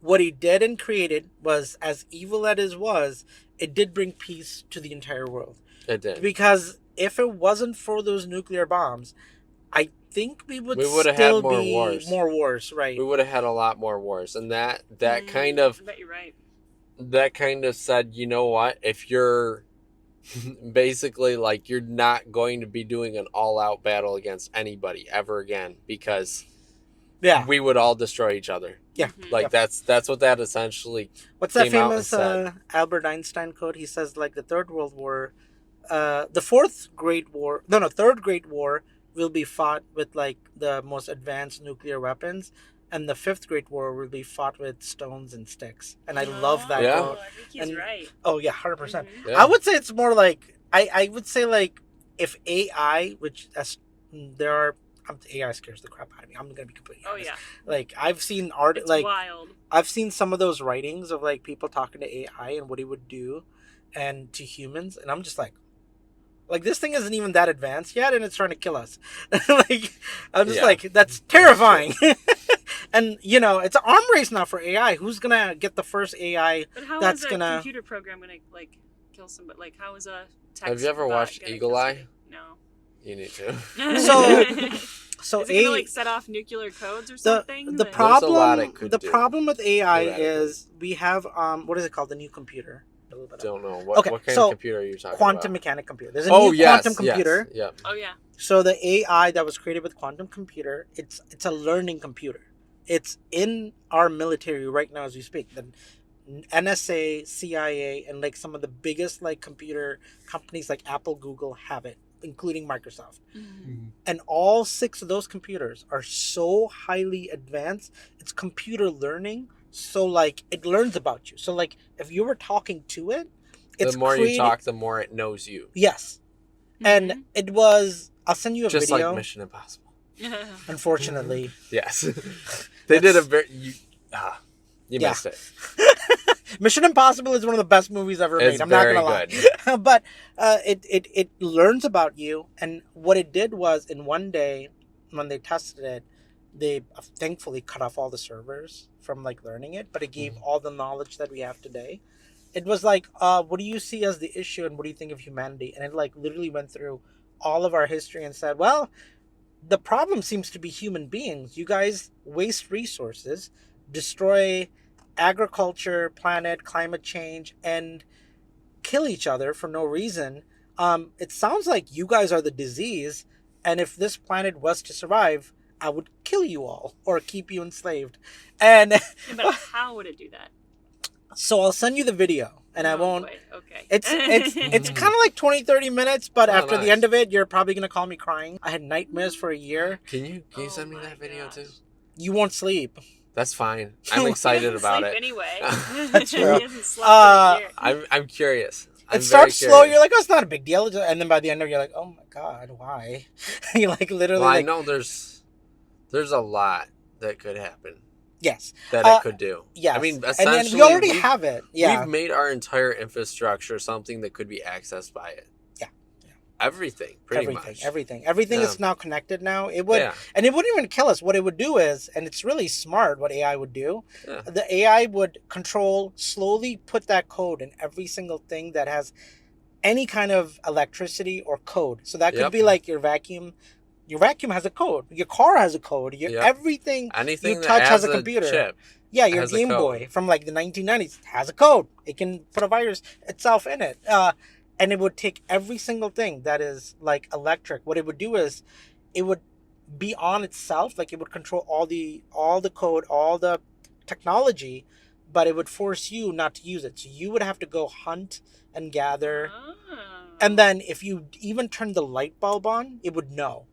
what he did and created was, as evil as it was, it did bring peace to the entire world. It did. Because if it wasn't for those nuclear bombs, I think we would would've still had more be wars. more wars, right? We would have had a lot more wars, and that kind I of bet you're right. said, you know what? If you're basically like, you're not going to be doing an all-out battle against anybody ever again, because Yeah. we would all destroy each other. Yeah. Mhm. Like that's what that essentially. What's that came out and famous said. Albert Einstein quote? He says like the Third World War, the Third Great War will be fought with like the most advanced nuclear weapons, and the Fifth Great War will be fought with stones and sticks. And I love that Yeah. quote. I think he's And- right. Oh yeah, 100%. Mhm. Yeah. I would say it's more like I would say like if AI, which there are. AI scares the crap out of me. I'm gonna be completely Oh honest. yeah, Like I've seen art, it's like wild. I've seen some of those writings of like people talking to AI and what he would do, and to humans, and I'm just like this thing isn't even that advanced yet, and it's trying to kill us. Like I'm just Yeah. like, that's terrifying. And it's an arm race now for AI. Who's gonna get the first AI? But how That's is a gonna- computer program gonna like kill somebody? Like how is a text Have you ever bot watched gonna Eagle kill Eye? somebody? No. You need to. So is it gonna like set off nuclear codes or something? the Like- There's a lot it problem could the do, problem with AI theoretically. is we have what is it called, the new computer? A little bit of- Don't know what Okay, kind so of computer are you talking quantum about? mechanic computer. There's a Oh new yes, quantum computer. Yes, Oh yeah. So the AI that was created with quantum computer, it's a learning computer. It's in our military right now as we speak. The NSA, CIA, and like some of the biggest like computer companies like Apple, Google have it including Microsoft. Mhm. And all 6 of those computers are so highly advanced. It's computer learning. So like it learns about you. So like if you were talking to it, it's The more you creating. talk, the more it knows you. Yes. And Mhm. it was. I'll send you a Just video. like Mission Impossible. Unfortunately. Yes. They did a very... You Yeah. missed it. Mission Impossible is one of the best movies ever made. It's I'm not very gonna lie. But it learns about you, and what it did was in one day when they tested it, they thankfully cut off all the servers from like learning it, but it gave all the knowledge that we have today. It was like, what do you see as the issue, and what do you think of humanity? And it like literally went through all of our history and said, well, the problem seems to be human beings. You guys waste resources, destroy agriculture, planet, climate change, and kill each other for no reason. It sounds like you guys are the disease, and if this planet was to survive, I would kill you all or keep you enslaved. And Yeah, but how would it do that? so I'll send you the video, and I Oh, won't. boy. Okay. It's kind of like 20-30 minutes, but Oh, after the nice. end of it, you're probably gonna call me crying. I had nightmares for a year. Can you Oh send me my that video gosh. too? You won't sleep. That's fine. He I'm He excited doesn't about sleep it. anyway. That's He true. hasn't slept in a year. I'm curious. I'm It starts very slow. curious. You're like, oh, it's not a big deal. And then by the end of it, you're like, oh my god, why? You're like literally. Well, I like, know there's a lot that could happen Yes. that Uh, it could do. Yes. I mean, and essentially, we already we've- have it. Yeah. We've made our entire infrastructure something that could be accessed by it. Yeah. Everything, pretty much. Everything Yeah. is now connected now. It would, Yeah. and it wouldn't even kill us. What it would do is, and it's really smart what AI would do. Yeah. The AI would slowly put that code in every single thing that has any kind of electricity or code. So that could Yep. be like your vacuum. Your vacuum has a code. Your car has a code. Yep. Everything Anything you that touch has has a computer. chip. Yeah, your has a Game code. Boy from like the 1990s has a code. It can put a virus itself in it. And it would take every single thing that is like electric. What it would do is it would be on itself, like it would control all the code, all the technology, but it would force you not to use it. So you would have to go hunt and gather. Oh. And then if you even turn the light bulb on, it would know.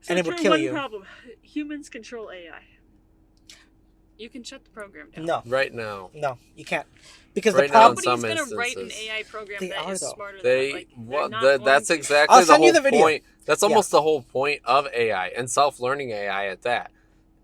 So and it would Trey, kill one you. problem. Humans control AI. You can shut the program down. No, Right now. you can't. Because Right the now, in problem some Nobody's gonna write an instances. AI program They that are, is though. smarter than They that. Like, they're well, not that's going to. exactly I'll the send whole you the video. point. That's almost the whole point of AI and self-learning AI at that.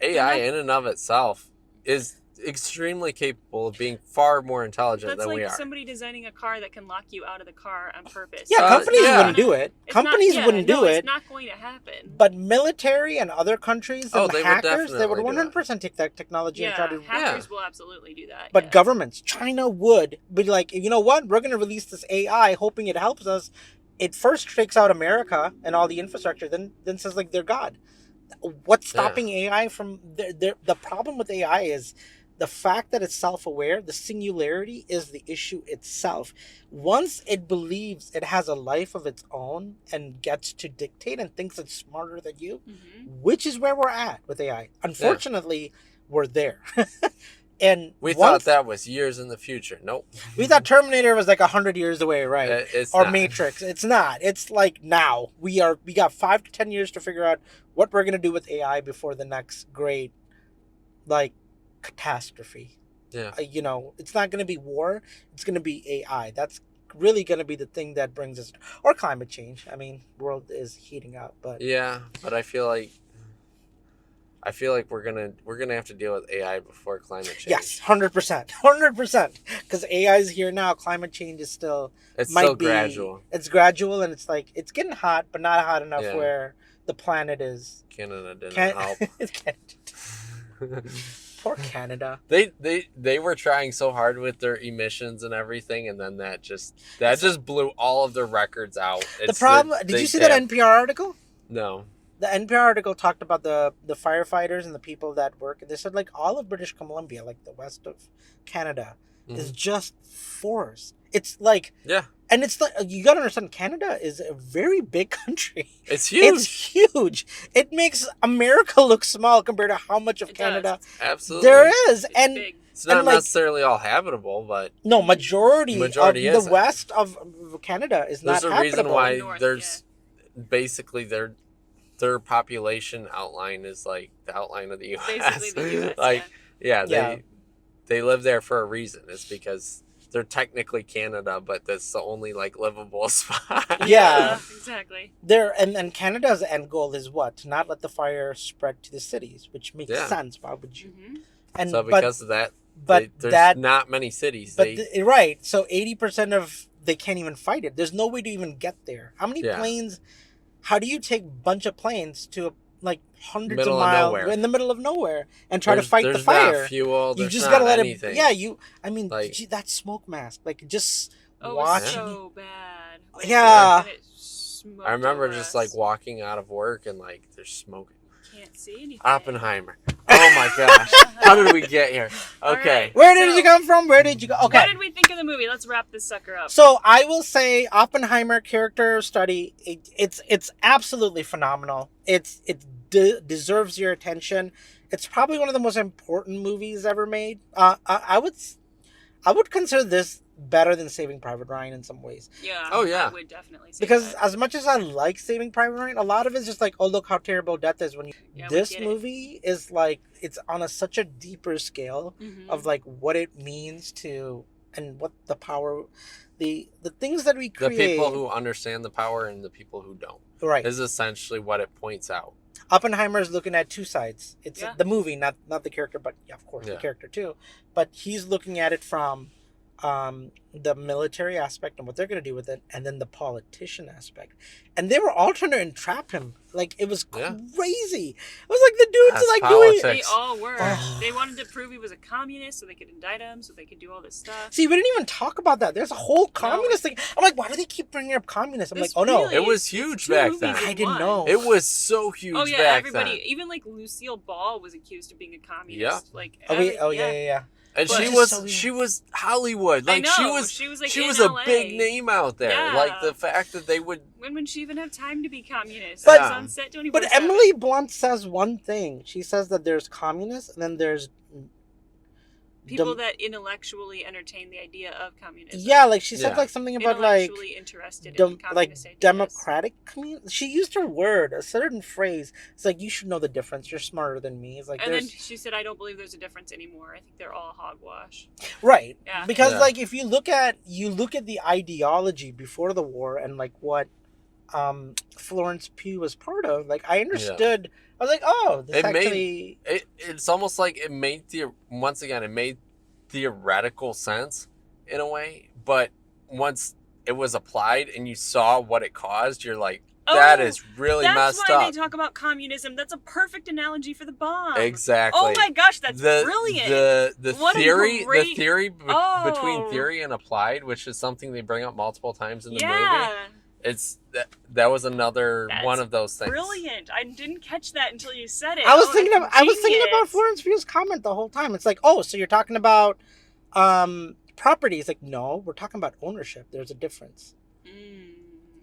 AI in and of itself is extremely capable of being far more intelligent That's than we like are. somebody designing a car that can lock you out of the car on purpose. Yeah, Uh, companies yeah. wouldn't do it. It's not- Companies yeah, wouldn't no, do it. It's not going to happen. But military and other countries Oh, and they would hackers, they definitely would do it. 100% take that technology and try Yeah, to. hackers will absolutely do that. But yeah. governments, China would be like, you know what? We're going to release this AI, hoping it helps us. It first takes out America and all the infrastructure, then says like they're God. What's stopping AI from the problem with AI is the fact that it's self-aware. The singularity is the issue itself. Once it believes it has a life of its own and gets to dictate and thinks it's smarter than you, Mhm. which is where we're at with AI. Unfortunately, we're there. And We once, thought that was years in the future. Nope. we thought Terminator was like 100 years away, right? It's Or not. Matrix. It's not. It's like now. We got 5 to 10 years to figure out what we're gonna do with AI before the next great like catastrophe. Yeah. It's not gonna be war. It's gonna be AI. That's really gonna be the thing that brings us, or climate change. I mean, the world is heating up, but Yeah, but I feel like we're gonna have to deal with AI before climate change. yes, 100%, because AI is here now. Climate change is still It's might still be gradual. It's gradual, and it's like it's getting hot, but not hot enough Yeah. where the planet is. Canada didn't Can't, help. Poor Canada. They were trying so hard with their emissions and everything, and then that just blew all of their records out. The problem. Did you see that NPR article? No. The NPR article talked about the firefighters and the people that work. They said like all of British Columbia, like the west of Canada, is just forest. It's like Yeah. And it's like, you gotta understand, Canada is a very big country. It's huge. It's huge. It makes America look small compared to how much of It Canada does. Absolutely. there is. It's And big. It's not and, like- necessarily all habitable, but no, majority of Majority the isn't. west of Canada is there's not a reason habitable. why North, there's basically their population outline is like the outline of the U.S. Basically the U.S., like, yeah. they live there for a reason. It's because they're technically Canada, but that's the only like livable spot. Yeah. Exactly. And Canada's end goal is what? To not let the fire spread to the cities, which makes Yeah. sense. Why would you? Mm-hmm. And So because of that, but there's that not many cities. but right. So 80% of they can't even fight it. There's no way to even get there. How many Yeah. planes? How do you take a bunch of planes to like hundreds Middle of of miles nowhere. in the middle of nowhere and try to There's- fight the there's fire? not fuel. You There's just not gotta let anything. it. Yeah, you. I mean, Like- gee, that smoke mask, like just Oh, it was watching. so bad. Like, Yeah. when it smoked I remember over just us. like walking out of work and like there's smoke. Can't see anything. Oppenheimer. Oh my gosh. How did we get here? All Okay. right. Where did So- you come from? Where did you go? Okay. What did we think of the movie? Let's wrap this sucker up. So I will say Oppenheimer character study. It's absolutely phenomenal. It deserves your attention. It's probably one of the most important movies ever made. I would consider this better than Saving Private Ryan in some ways. Yeah. Oh, yeah. I would definitely say Because that. as much as I like Saving Private Ryan, a lot of it's just like, oh, look how terrible death is. When you Yeah, we this get it. movie is like, it's on such a deeper scale Mhm. of like what it means to and what the power, the things that we The create. people who understand the power and the people who don't right. is essentially what it points out. Oppenheimer is looking at two sides. It's Yeah. the movie, not the character, but yeah, of course the Yeah. character too. But he's looking at it from the military aspect and what they're going to do with it, and then the politician aspect. And they were all trying to entrap him. Like, it was Yeah. crazy. It was like the dudes That's like politics. doing. They all were. Oh. They wanted to prove he was a communist so they could indict him, so they could do all this stuff. See, we didn't even talk about that. There's a whole communist thing. I'm like, why do they keep bringing up communists? I'm like, This oh no. really- It was it's huge two back movies then. in I didn't one. know. It was so huge Oh yeah, back everybody, then. even like Lucille Ball was accused of being a communist. Yeah. Like, Yeah. And But- she was Hollywood. I Like she know, was she was, like, she in was a LA. big name out there. Yeah. Like the fact that they would When would she even have time to be communist? But- She was on set 24/7. But Emily Blunt says one thing. She says that there's communists and then there's people dem- that intellectually entertain the idea of communism. yeah, like she said Yeah. like something about like Intellectually interested in like communist ideas. democratic community. She used her word, a certain phrase. It's like, you should know the difference. You're smarter than me. It's like And then there's she said, "I don't believe there's a difference anymore. I think they're all hogwash." right. Yeah. Because Yeah. like if you look at the ideology before the war and like what Florence Pugh was part of, like I understood. I was like, oh, this It made- actually it's almost like it made theoretical sense in a way, but once it was applied and you saw what it caused, you're like, that Oh, is really That's messed why up. they talk about communism. That's a perfect analogy for the bomb. Exactly. Oh my gosh, that's the, brilliant. The What a theory, great- the theory Oh. between theory and applied, which is something they bring up multiple times in the movie. yeah, It's that was another That's one of those things. brilliant. I didn't catch that until you said it. I was Oh, thinking that's about genius. Florence Pugh's comment the whole time. It's like, oh, so you're talking about property. It's like, no, we're talking about ownership. There's a difference. Mm.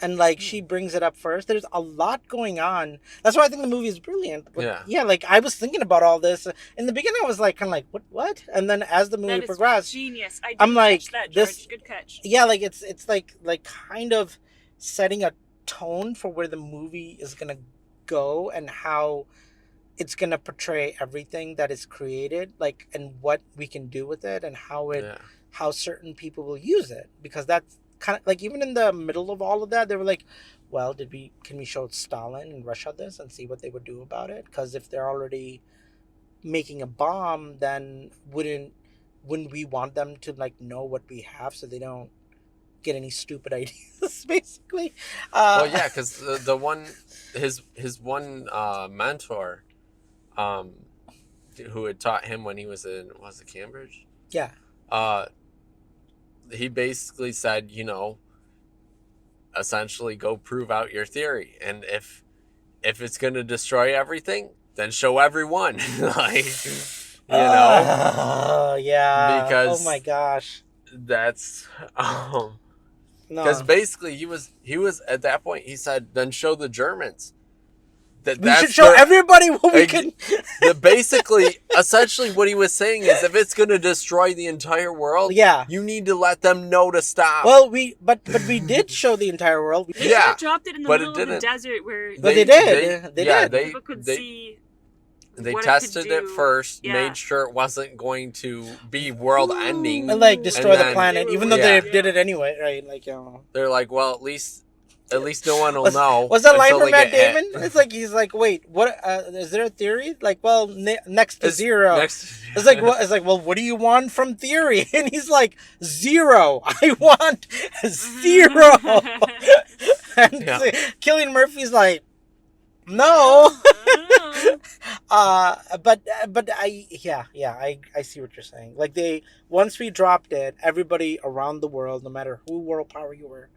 And like she brings it up first. There's a lot going on. That's why I think the movie is brilliant. But, Yeah. like I was thinking about all this in the beginning. I was like, kind of like, what? And then as the movie That is progressed, genius. I didn't I'm like, catch that, this- George. Good catch. yeah, like it's like kind of setting a tone for where the movie is gonna go and how it's gonna portray everything that is created, like, and what we can do with it and Yeah. how certain people will use it, because that's kind of like, even in the middle of all of that, they were like, well, can we show Stalin and Russia this and see what they would do about it? Because if they're already making a bomb, then wouldn't we want them to like know what we have so they don't get any stupid ideas, basically? Well, yeah, because the one his one mentor, who had taught him when he was in Cambridge. Yeah. He basically said, essentially go prove out your theory, and if it's going to destroy everything, then show everyone. Like, yeah. Because- oh my gosh. that's No. because basically he was at that point, he said, then show the Germans. We should show everybody what we can. Basically, essentially, what he was saying is, if it's going to destroy the entire world, you need to let them know to stop. Well, but we did show the entire world. They should have dropped it in the middle of the desert where. But they did. They did. People could see. They tested it first, made sure it wasn't going to be world-ending, and like destroy the planet, even though they did it anyway, right? Like, you know, they're like, well, at least no one will know. Was that line from Matt Damon? It's like he's like, wait, what? Is there a theory? Like, well, next to zero. It's like, what? It's like, well, what do you want from theory? And he's like, 0. I want 0. And Cillian Murphy's like, no. But I see what you're saying. Like, once we dropped it, everybody around the world, no matter who world power you were,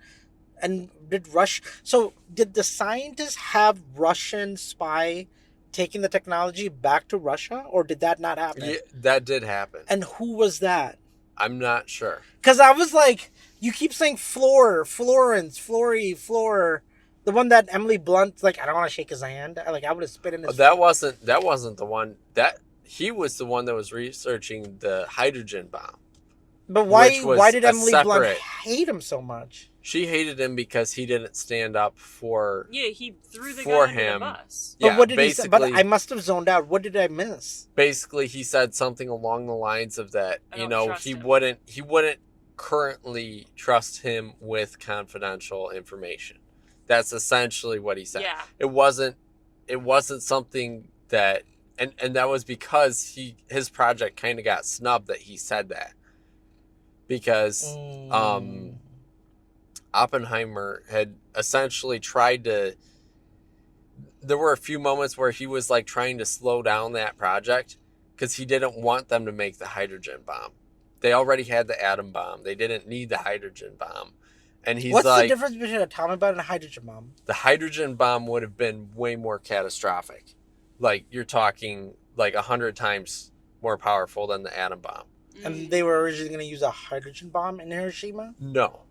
and did the scientists have Russian spy taking the technology back to Russia, or did that not happen? Yeah, that did happen. And who was that? I'm not sure. Because I was like, you keep saying Florence, the one that Emily Blunt, like, I don't want to shake his hand. Like, I would have spit in his. That wasn't the one. That he was the one that was researching the hydrogen bomb. But why did Emily Blunt hate him so much? She hated him because he didn't stand up for. Yeah, he threw the guy under the bus. But what did he say? But I must have zoned out. What did I miss? Basically, he said something along the lines of that. He wouldn't currently trust him with confidential information. That's essentially what he said. Yeah. It wasn't something that, and that was because his project kind of got snubbed that he said that. Because Oppenheimer had essentially tried to, there were a few moments where he was like trying to slow down that project because he didn't want them to make the hydrogen bomb. They already had the atom bomb. They didn't need the hydrogen bomb. And he's What's like, the difference between an atomic bomb and a hydrogen bomb? The hydrogen bomb would have been way more catastrophic. Like, you're talking like 100 times more powerful than the atom bomb. And they were originally going to use a hydrogen bomb in Hiroshima? No.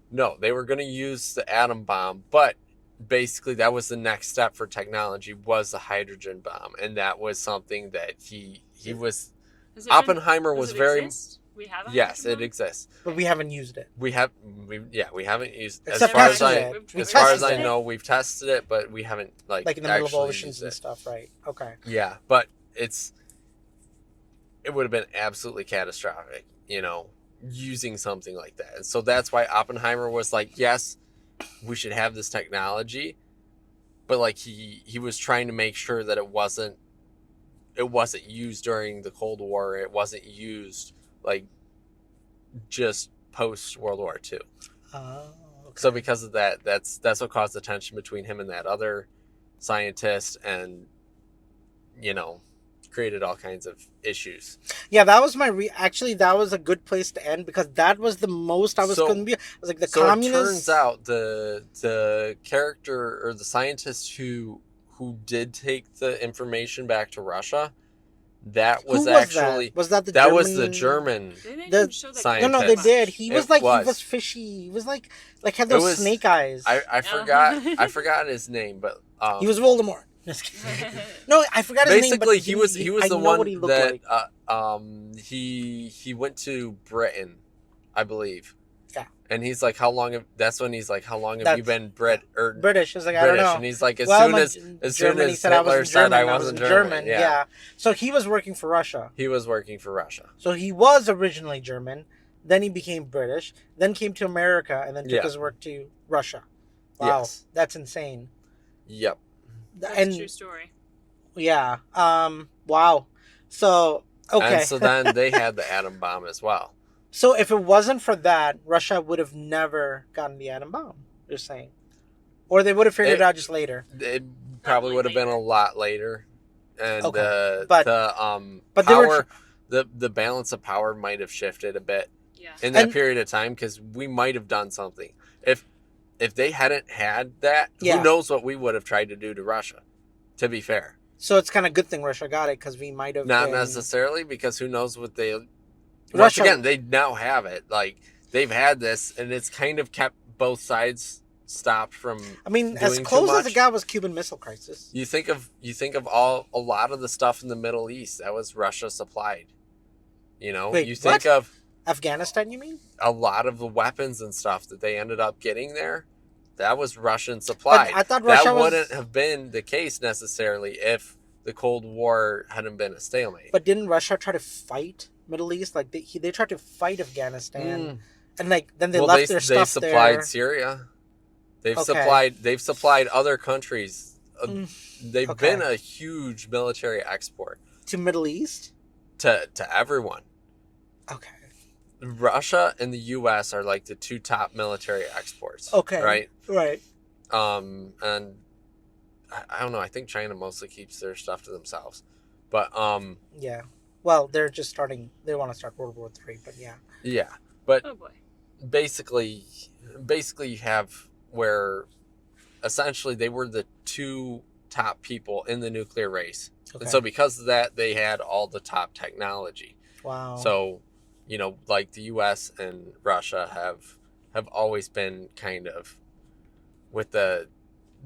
They were going to use the atom bomb, but basically that was the next step for technology, was the hydrogen bomb. And that was something that he was... Oppenheimer was very... Exist? We have yes, it exists. But we haven't used it. We haven't used as far as I know, we've tested it, but we haven't like in the middle of oceans and stuff, right? Okay. Yeah, but it would have been absolutely catastrophic, using something like that. And so that's why Oppenheimer was like, yes, we should have this technology, but like he was trying to make sure that it wasn't used during the Cold War. It wasn't used like just post World War II. Oh, okay. So because of that, that's what caused the tension between him and that other scientist, and created all kinds of issues. Yeah, that was actually that was a good place to end, because that was the most I was going to be. I was like, communists. It turns out the character or the scientist who did take the information back to Russia, that was actually was that the that German... was the German scientist. No, they did. He was he was fishy. He was like had those snake eyes. I forgot his name, but he was Voldemort. No, I forgot his name. Basically, he was the one that he went to Britain, I believe. Yeah. And he's like, how long have you been British? He's like, I British. don't know. And he's like, as soon as Hitler said I wasn't German. Yeah. So he was working for Russia. So he was originally German, then he became British, then came to America, and then took his work to Russia. Wow. Yes. That's insane. Yep. That's a true story. Yeah. Wow. So, okay. And so then they had the atom bomb as well. So if it wasn't for that, Russia would have never gotten the atom bomb, you're saying? Or they would have figured it out just later? It probably would have been a lot later. And okay. the balance of power might have shifted a bit in that period of time, because we might have done something. If they hadn't had that, who knows what we would have tried to do to Russia, to be fair. So it's kind of a good thing Russia got it, because we might have Not necessarily, because who knows what they... Once again, they now have it. Like, they've had this, and it's kind of kept both sides stopped from. I mean, doing as too close as much. it got was Cuban Missile Crisis. You think of a lot of the stuff in the Middle East that was Russia supplied. You know, Wait, you think what? of Afghanistan, you mean? a lot of the weapons and stuff that they ended up getting there. That was Russian supplied. But I thought Russia that was... wouldn't have been the case necessarily if the Cold War hadn't been a stalemate. But didn't Russia try to fight Middle East? Like they tried to fight Afghanistan, and like then they left their stuff They've supplied there. Syria. They've Okay. supplied other countries. They've Okay. been a huge military export To Middle East. to everyone. Okay. Russia and the U.S. are like the two top military exports. Okay. Right. Right. And I don't know. I think China mostly keeps their stuff to themselves. But Yeah. Well, they're just starting. They want to start World War III, but yeah. yeah. But Oh boy. basically you have where essentially they were the two top people in the nuclear race. Okay. And so because of that, they had all the top technology. Wow. So, you know, like the US and Russia have always been kind of with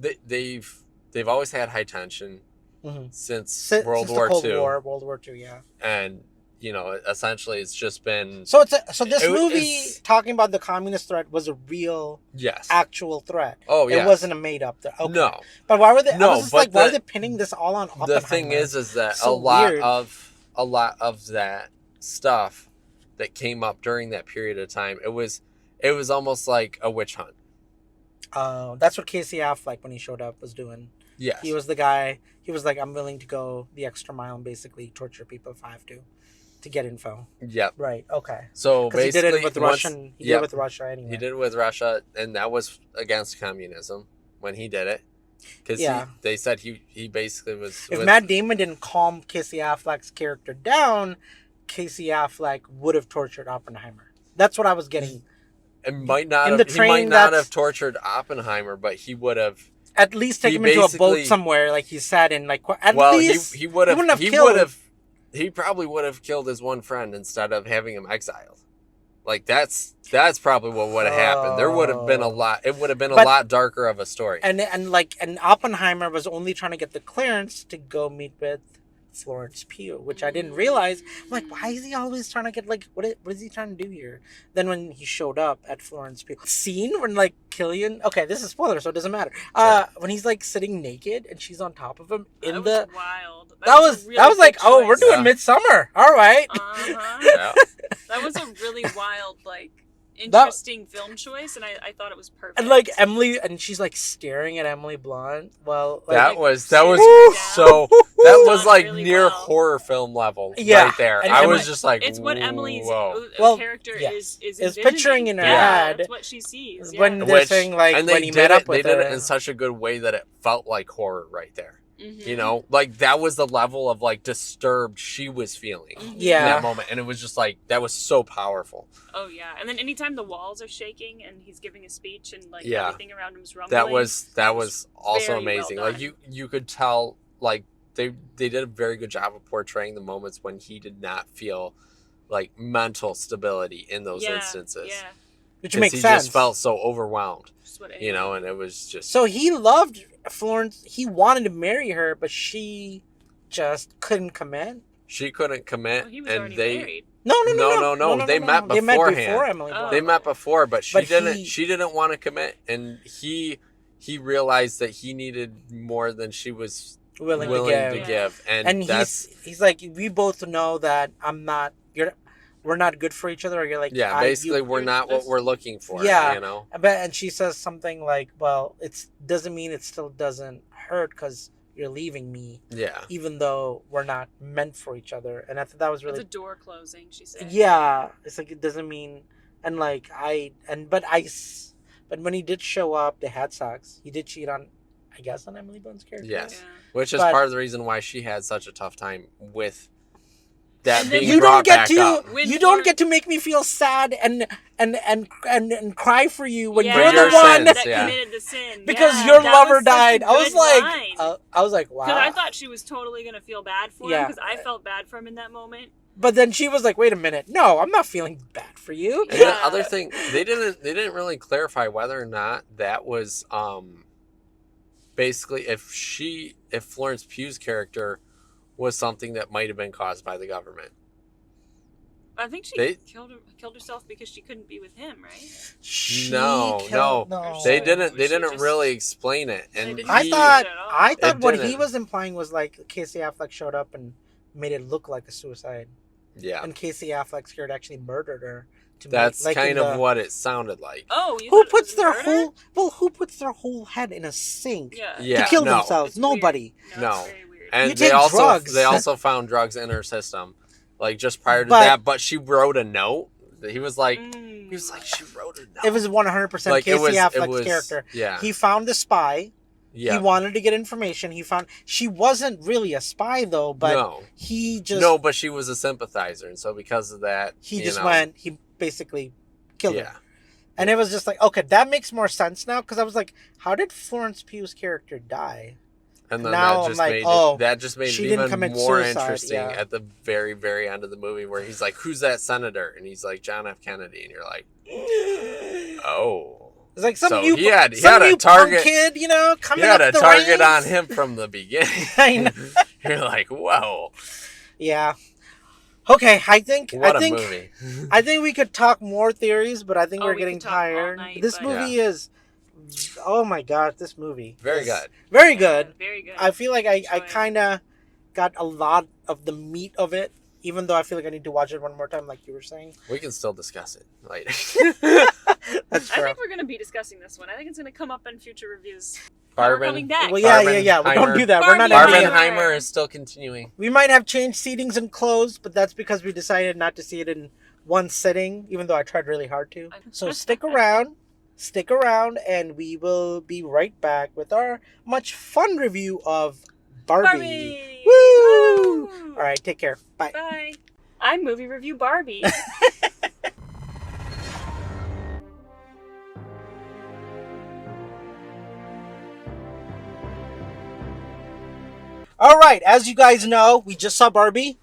they've always had high tension since World since War the Cold II. War, World War II, yeah. And, you know, essentially it's just been So this It movie is- talking about the communist threat was a real, yes. actual threat. Oh, It yes. wasn't a made up threat. Okay. No. But why were they? No, I was just but like, why are the- they pinning this all on Oppenheimer? The thing is that So a lot weird. of that stuff that came up during that period of time, it was almost like a witch hunt. That's what Casey Affleck, when he showed up, was doing. Yes. He was the guy. He was like, I'm willing to go the extra mile and basically torture people if I have to get info. Yep. Right. Okay. So Because he basically, did it with once- Russian. He did yep, it with Russia anyway. he did it with Russia, and that was against communism when he did it. Because Yeah. they said he basically was. If with- Matt Damon didn't calm Casey Affleck's character down, Casey Affleck would have tortured Oppenheimer. That's what I was getting. it might not in have, the he might train not that's- have tortured Oppenheimer, but he would have. At least take He him into a boat basically- somewhere, like he said, and like at Well, least he would have. wouldn't He killed- would have. He probably would have killed his one friend instead of having him exiled. Like that's probably what would have happened. There would have been a lot. It would have been a But- lot darker of a story. And Oppenheimer was only trying to get the clearance to go meet with Florence Pugh, which I didn't realize. I'm like, why is he always trying to get what is he trying to do here? Then when he showed up at Florence Pugh scene when like Killian, okay, this is spoiler, so it doesn't matter. When he's like sitting naked and she's on top of him in That the was wild. that was a really that was like, good oh, we're choice. doing Yeah. Midsummer, all right. Uh-huh. Yeah. That was a really wild, interesting film choice, and I thought it was perfect. And like Emily, and she's like staring at Emily Blunt. Well, like, that was Woo! so. That was Done like really near well. horror film level. Yeah. Right there. And I Emily- was just like, it's what Emily's whoa. Well, character yes. is Is envisioning. picturing in her yeah, head That's what she sees. Yeah. when they're Which- saying like and when they he did met it. up with They did her. it in such a good way that it felt like horror right there. Mhm. You know, like that was the level of like disturbed she was feeling in Yeah. that moment, and it was just like that was so powerful. Oh yeah, and then anytime the walls are shaking and he's giving a speech and like Yeah. everything around him's rumbling. That was also very well amazing. Like done. you could tell like they did a very good job of portraying the moments when he did not feel like mental stability in those instances. Yeah, Which 'Cause makes he sense. just felt so overwhelmed, just what you know, and it was just So he loved Florence. He wanted to marry her, but she just couldn't commit. she couldn't commit, Well, he was and already they married. No. They met They met beforehand. before Emily Blunt. Oh. they met before, but she But didn't. he- She didn't want to commit, and he realized that he needed more than she was willing willing to to give. give, and And that's he's like, we both know that we're not good for each other. Or you're like, yeah. Basically, we're not what this- we're looking for. Yeah. you know. And she says something like, well, it doesn't mean it still doesn't hurt because you're leaving me, Yeah. even though we're not meant for each other. And I thought that was It's really a door closing. She said. yeah. It's like it doesn't mean, and like but when he did show up, they had sex. He did cheat on, I guess, on Emily Blunt's character. Yes. Yeah. Which is But- part of the reason why she had such a tough time with that And then being You brought don't get back to up. When you don't you're- get to make me feel sad and cry for you when Yeah. you're For the your one sins, that yeah. committed the sin because Yeah, your that lover was such a died. I was good like, line. I was like, wow. Because I thought she was totally gonna feel bad for him. Yeah. Because I felt bad for him in that moment. But then she was like, "Wait a minute, no, I'm not feeling bad for you." And the other thing, they didn't really clarify whether or not that was basically if Florence Pugh's character was something that might have been caused by the government. I think she killed herself because she couldn't be with him, right? No. They didn't really explain it. And I thought what he was implying was like Casey Affleck showed up and made it look like a suicide. Yeah. And Casey Affleck scared actually murdered her. That's kind of what it sounded like. Oh, who puts their whole head in a sink to kill themselves? Nobody. No. And they also found drugs in her system, like just prior to that. But she wrote a note. He was like, she wrote a note. It was 100% Casey Affleck's character. Yeah. He found a spy. Yeah. He wanted to get information. She wasn't really a spy though, but he just but she was a sympathizer, and so because of that, he basically killed her. And it was just like, okay, that makes more sense now, because I was like, how did Florence Pugh's character die? And then now that just made it even more interesting at the very, very end of the movie, where he's like, "Who's that senator?" And he's like, "John F. Kennedy," and you're like, "Oh." It's like he had a target kid, coming he had up a the target ranks. on him from the beginning. I know. You're like, whoa. Yeah. Okay, I think movie. I think we could talk more theories, but I think we're we getting could talk tired. all night, This movie is, oh my god, this movie very is good. Very good. Very good. I feel like I kind of got a lot of the meat of it, even though I feel like I need to watch it one more time, like you were saying. We can still discuss it later. That's true. I think we're going to be discussing this one. I think it's going to come up in future reviews. We're coming back. Well, yeah. We don't do that. We're not. Barbenheimer is still continuing. We might have changed seatings and clothes, but that's because we decided not to see it in one sitting, even though I tried really hard to. So stick around, and we will be right back with our much fun review of Barbie. Woo! All right, take care. Bye. Bye. I'm movie review Barbie. All right, as you guys know, we just saw Barbie.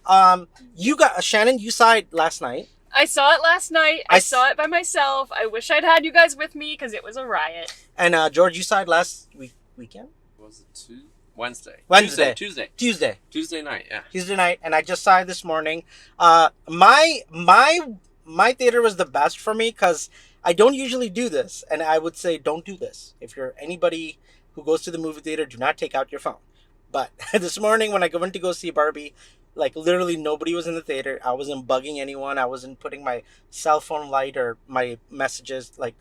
Shannon, you saw it last night. I saw it last night. I saw it by myself. I wish I'd had you guys with me because it was a riot. And George, you saw it last weekend? Was it Wednesday? Tuesday night, yeah. Tuesday night, and I just saw it this morning. My theater was the best for me because I don't usually do this, and I would say don't do this. If you're anybody who goes to the movie theater, do not take out your phone. But this morning when I went to go see Barbie, like literally nobody was in the theater. I wasn't bugging anyone. I wasn't putting my cell phone light or my messages like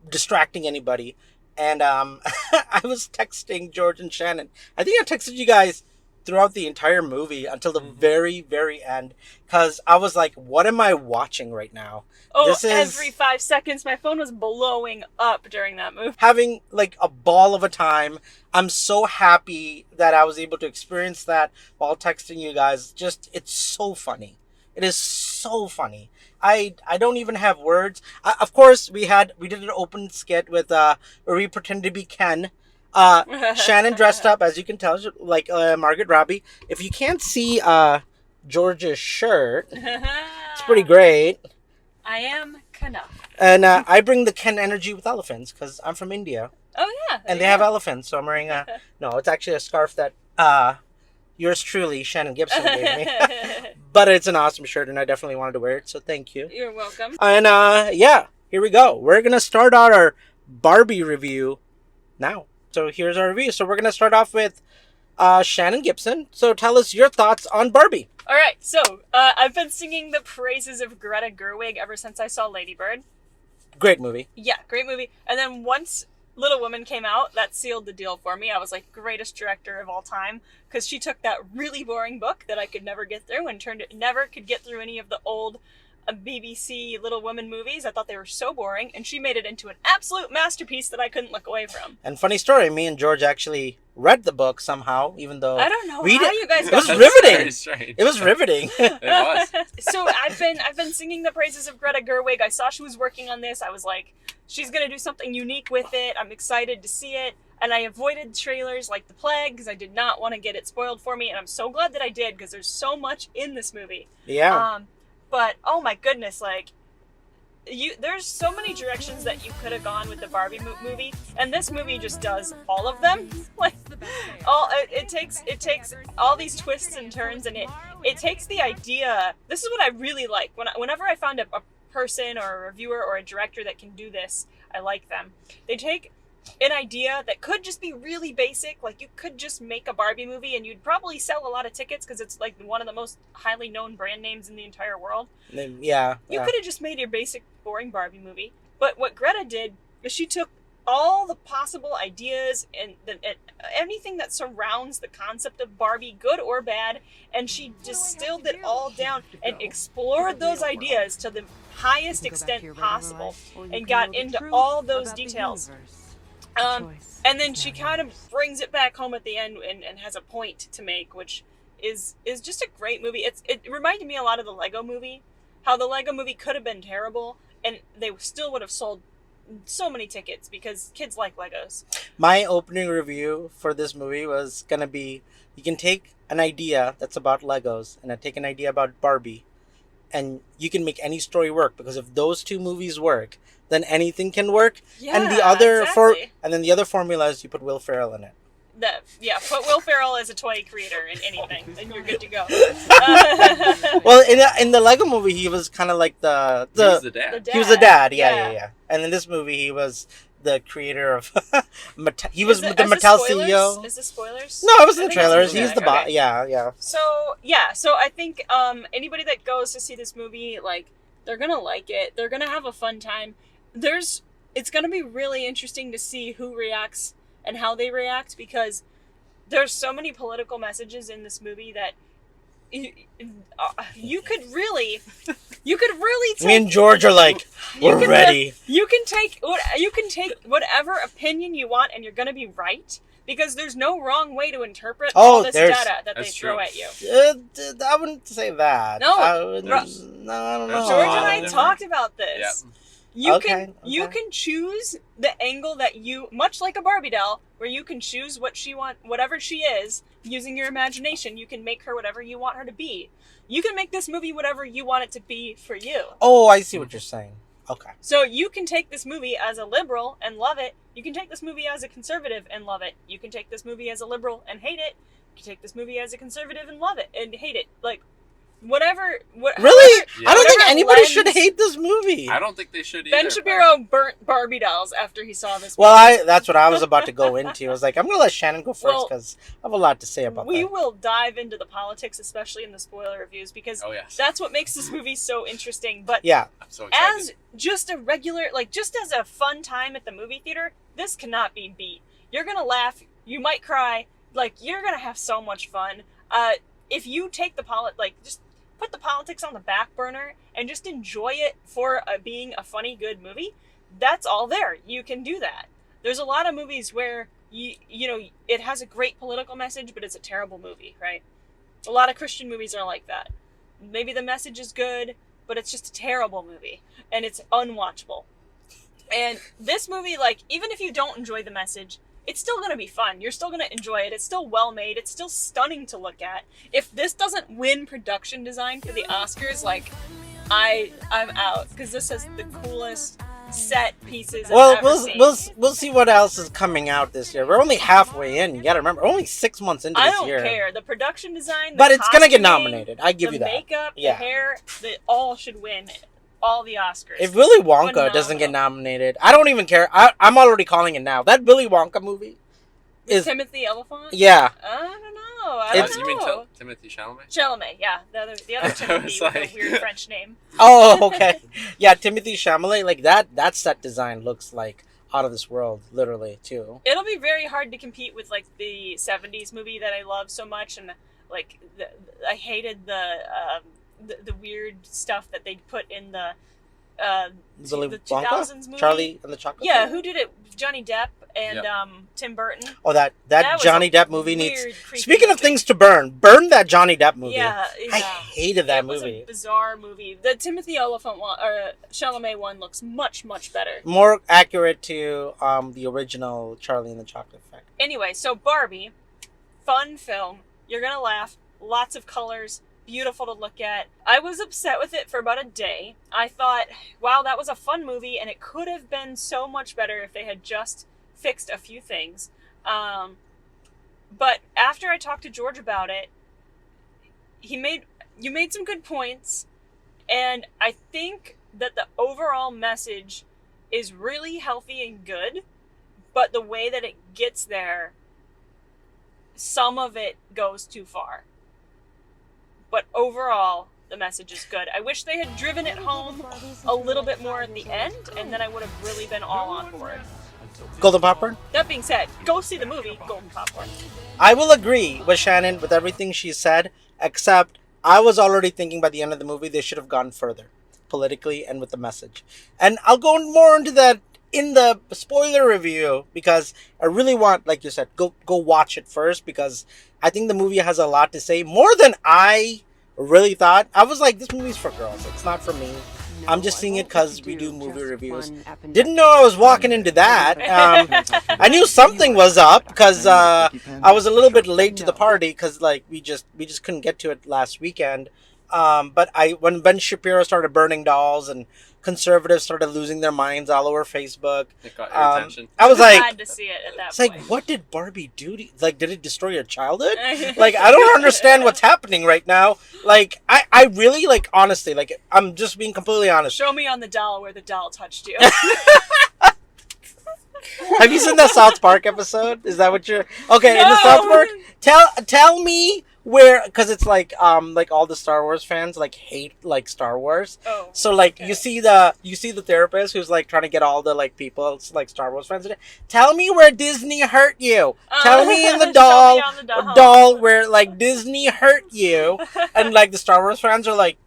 distracting anybody. And I was texting George and Shannon. I think I texted you guys throughout the entire movie until the very, very end. Because I was like, what am I watching right now? Oh, every 5 seconds, my phone was blowing up during that movie. Having like a ball of a time. I'm so happy that I was able to experience that while texting you guys. It's so funny. It is so funny. I don't even have words. Of course, we did an open skit with where we pretended to be Ken. Shannon dressed up, as you can tell, like Margaret Robbie. If you can't see George's shirt, it's pretty great. I am Kana. And I bring the Ken energy with elephants because I'm from India. Oh, yeah. And they have elephants, so I'm wearing no, it's actually a scarf that yours truly, Shannon Gibson, gave me. But it's an awesome shirt, and I definitely wanted to wear it, so thank you. You're welcome. And here we go. We're going to start out our Barbie review now. So here's our review. So we're going to start off with Shannon Gibson. So tell us your thoughts on Barbie. All right, so I've been singing the praises of Greta Gerwig ever since I saw Lady Bird. Great movie. Yeah, great movie. And then once Little Women came out, that sealed the deal for me. I was like, greatest director of all time, because she took that really boring book that I could never get through and never could get through any of the old BBC Little Women movies. I thought they were so boring, and she made it into an absolute masterpiece that I couldn't look away from. And funny story, me and George actually read the book somehow, even though I don't know how you guys got it. Was riveting. It was riveting. It was. So I've been singing the praises of Greta Gerwig. I saw she was working on this. I was like, she's gonna do something unique with it. I'm excited to see it. And I avoided trailers like the plague because I did not want to get it spoiled for me. And I'm so glad that I did because there's so much in this movie. Yeah. But oh my goodness, like there's so many directions that you could have gone with the Barbie movie, and this movie just does all of them. Like it takes all these twists and turns, and it takes the idea. This is what I really like. Whenever I find a person or a reviewer or a director that can do this, I like them. They take an idea that could just be really basic, like you could just make a Barbie movie and you'd probably sell a lot of tickets because it's like one of the most highly known brand names in the entire world. Yeah. You could have just made your basic boring Barbie movie. But what Greta did is she took all the possible ideas and anything that surrounds the concept of Barbie, good or bad, and she distilled it all down and explored those ideas to the highest extent possible and got into all those details. And then she kind of brings it back home at the end and has a point to make, which is just a great movie. It reminded me a lot of the Lego movie, how the Lego movie could have been terrible and they still would have sold so many tickets because kids like Legos. My opening review for this movie was gonna be, you can take an idea that's about Legos and take an idea about Barbie, and you can make any story work, because if those two movies work, then anything can work. Yeah, and the other exactly. and then the other formula is you put Will Ferrell in it. Put Will Ferrell as a toy creator in anything, and you're good to go. Well, in the Lego movie, he was kind of like He was the dad. He was the dad, yeah. And in this movie, he was the creator of he was the Mattel CEO. Is this spoilers? No, it was in the trailers. Okay. He's the boss. Yeah. So I think anybody that goes to see this movie, like, they're gonna like it. They're gonna have a fun time. It's gonna be really interesting to see who reacts and how they react, because there's so many political messages in this movie that you could really take. Me and George are like, we're ready. You can take whatever opinion you want, and you're gonna be right, because there's no wrong way to interpret all this data that they throw at you. I wouldn't say that. No, I don't know. George and I talked about this. Yeah. You can choose the angle that you, much like a Barbie doll, where you can choose whatever she is, using your imagination. You can make her whatever you want her to be. You can make this movie whatever you want it to be for you. Oh, I see what you're saying. Okay. So you can take this movie as a liberal and love it. You can take this movie as a conservative and love it. You can take this movie as a liberal and hate it. You can take this movie as a conservative and love it and hate it. Like, whatever. Really? Yeah. I don't think anybody should hate this movie. I don't think they should either. Ben Shapiro burnt Barbie dolls after he saw this movie. Well, that's what I was about to go into. I was like, I'm going to let Shannon go first because I have a lot to say about we that. will dive into the politics, especially in the spoiler reviews, because that's what makes this movie so interesting. But yeah, I'm so excited. As just a regular, just as a fun time at the movie theater, this cannot be beat. You're going to laugh. You might cry. You're going to have so much fun. If you take just put the politics on the back burner and just enjoy it for being a funny, good movie, that's all there. You can do that. There's a lot of movies where it has a great political message, but it's a terrible movie, right? A lot of Christian movies are like that. Maybe the message is good, but it's just a terrible movie and it's unwatchable. And this movie, even if you don't enjoy the message, it's still going to be fun. You're still going to enjoy it. It's still well made. It's still stunning to look at. If this doesn't win production design for the Oscars, I'm out, because this has the coolest set pieces I've ever seen. We'll see what else is coming out this year. We're only halfway in. You got to remember, we're only 6 months into this year. I don't care. The production design, but it's going to get nominated. I give you that. The makeup, the hair, they all should win all the Oscars. If Willy Wonka doesn't get nominated, I don't even care. I'm already calling it now. That Willy Wonka movie is Timothy Elephant. Yeah. I don't know. I don't know. You mean Timothy Chalamet? Chalamet, yeah. The other Timothy with a weird French name. Oh, okay. Yeah, Timothy Chalamet. That set design looks like out of this world, literally, too. It'll be very hard to compete with the 70s movie that I love so much, and I hated the weird stuff that they put in the 2000s movie. Charlie and the Chocolate Yeah, Factory? who did it? Johnny Depp and Yep. Tim Burton. Oh, that That was Johnny a Depp movie needs. weird, creepy Speaking of movie. things to burn that Johnny Depp movie. Yeah, I yeah. hated that It was movie. a bizarre movie. The Timothy Olyphant one, or Chalamet one, looks much, much better. More accurate to the original Charlie and the Chocolate Factory. Anyway, so Barbie, fun film. You're gonna laugh. Lots of colors. Beautiful to look at. I was upset with it for about a day. I thought, wow, that was a fun movie, and it could have been so much better if they had just fixed a few things. But after I talked to George about it, you made some good points, and I think that the overall message is really healthy and good, but the way that it gets there, some of it goes too far. But overall, the message is good. I wish they had driven it home a little bit more at the end, and then I would have really been all on board. Golden Popcorn? That being said, go see the movie Golden Popcorn. I will agree with Shannon with everything she said, except I was already thinking by the end of the movie they should have gone further, politically and with the message. And I'll go more into that in the spoiler review, because I really want, like you said, go watch it first, because I think the movie has a lot to say, more than I really thought. I was like, this movie's for girls, it's not for me. I'm just seeing it because we do movie reviews. Didn't know I was walking into that. I knew something was up because I was a little bit late to the party because like we just couldn't get to it last weekend. But when Ben Shapiro started burning dolls and conservatives started losing their minds all over Facebook, It got your attention. I was like, had to see it at that it's point. like, what did Barbie do? Like, did it destroy your childhood? Like, I don't understand what's happening right now. Like, I really, like, honestly, like, I'm just being completely honest. Show me on the doll where the doll touched you. Have you seen that South Park episode? Is that what you're... Okay, in the No! South Park, tell me where... Because it's like all the Star Wars fans, like, hate, like, Star Wars. Oh, So, like, okay. you see the therapist who's, like, trying to get all the, like, people, like, Star Wars fans. Tell me where Disney hurt you. Tell me in the Show me doll, on the doll. doll where, like, Disney hurt you. And, like, the Star Wars fans are like,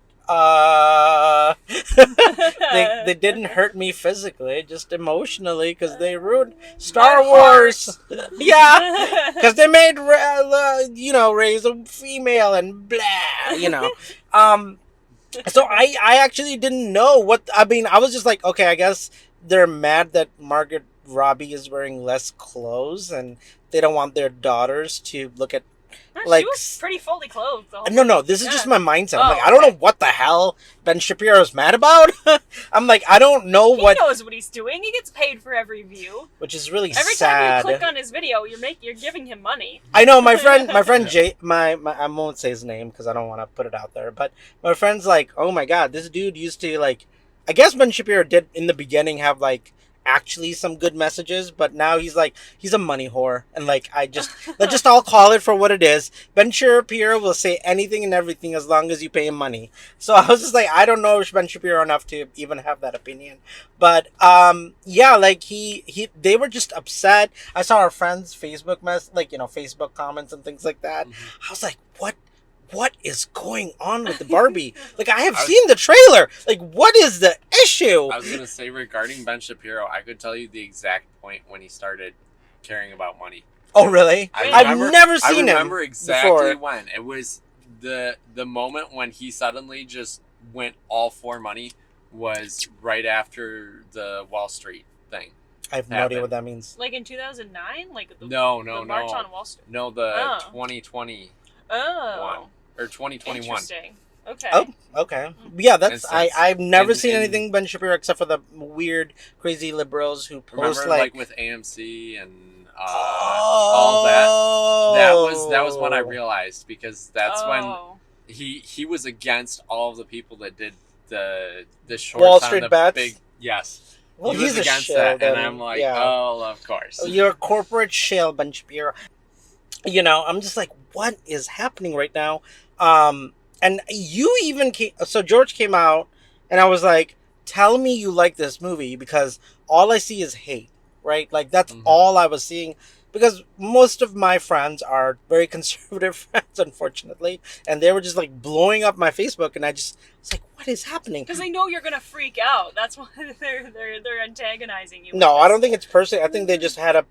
they didn't hurt me physically, just emotionally, because they ruined Star My Wars. Yeah, because they made Rey's a female and blah, So I actually didn't know what I mean. I was just like, okay, I guess they're mad that Margaret Robbie is wearing less clothes and they don't want their daughters to look at. Like, she was pretty fully clothed. The whole No, this is Yeah. just my mindset. I'm Oh, like, I don't okay. know what the hell Ben Shapiro's mad about. I'm like, I don't know He what, knows what he's doing. He gets paid for every view. which is really Every sad. time you click on his video, you're giving him money. I know my friend Jay, my I won't say his name because I don't want to put it out there. But my friend's like, oh my god, this dude used to like. I guess Ben Shapiro did in the beginning have like actually some good messages, but now he's a money whore, and like let's just all call it for what it is. Ben Shapiro will say anything and everything as long as you pay him money. So I was just like, I don't know Ben Shapiro enough to even have that opinion, but yeah, like they were just upset. I saw our friends' Facebook Facebook comments and things like that. I was like, what is going on with the Barbie? Like, I have seen the trailer. Like, what is the issue? I was going to say, regarding Ben Shapiro, I could tell you the exact point when he started caring about money. Oh, really? I've never seen him. I remember exactly before. when. It was the moment when he suddenly just went all for money was right after the Wall Street thing. I have no idea what that means. Like in 2009? Like the No. March on Wall Street? No, the Oh. 2020 Oh. one. Or 2021. Interesting. Okay. Oh, okay. Yeah, that's And I've never and- seen and- anything Ben Shapiro except for the weird, crazy liberals who post Remember, like with AMC and all that. That was when I realized, because that's when Oh. he was against all of the people that did the shorts Wall on Street the bets? big. Yes, Well, he was he's a against shill, that, then, and I'm like, yeah. oh, of course. You're a corporate shill, Ben Shapiro. I'm just like, what is happening right now? And you even came, so George came out, and I was like, tell me you like this movie, because all I see is hate, right? Like, that's all I was seeing. because most of my friends are very conservative friends, unfortunately, and they were just like blowing up my Facebook, and I was like, what is happening? Because they know you're gonna freak out. That's why they're antagonizing you. No, I don't think it's personal. I think they just had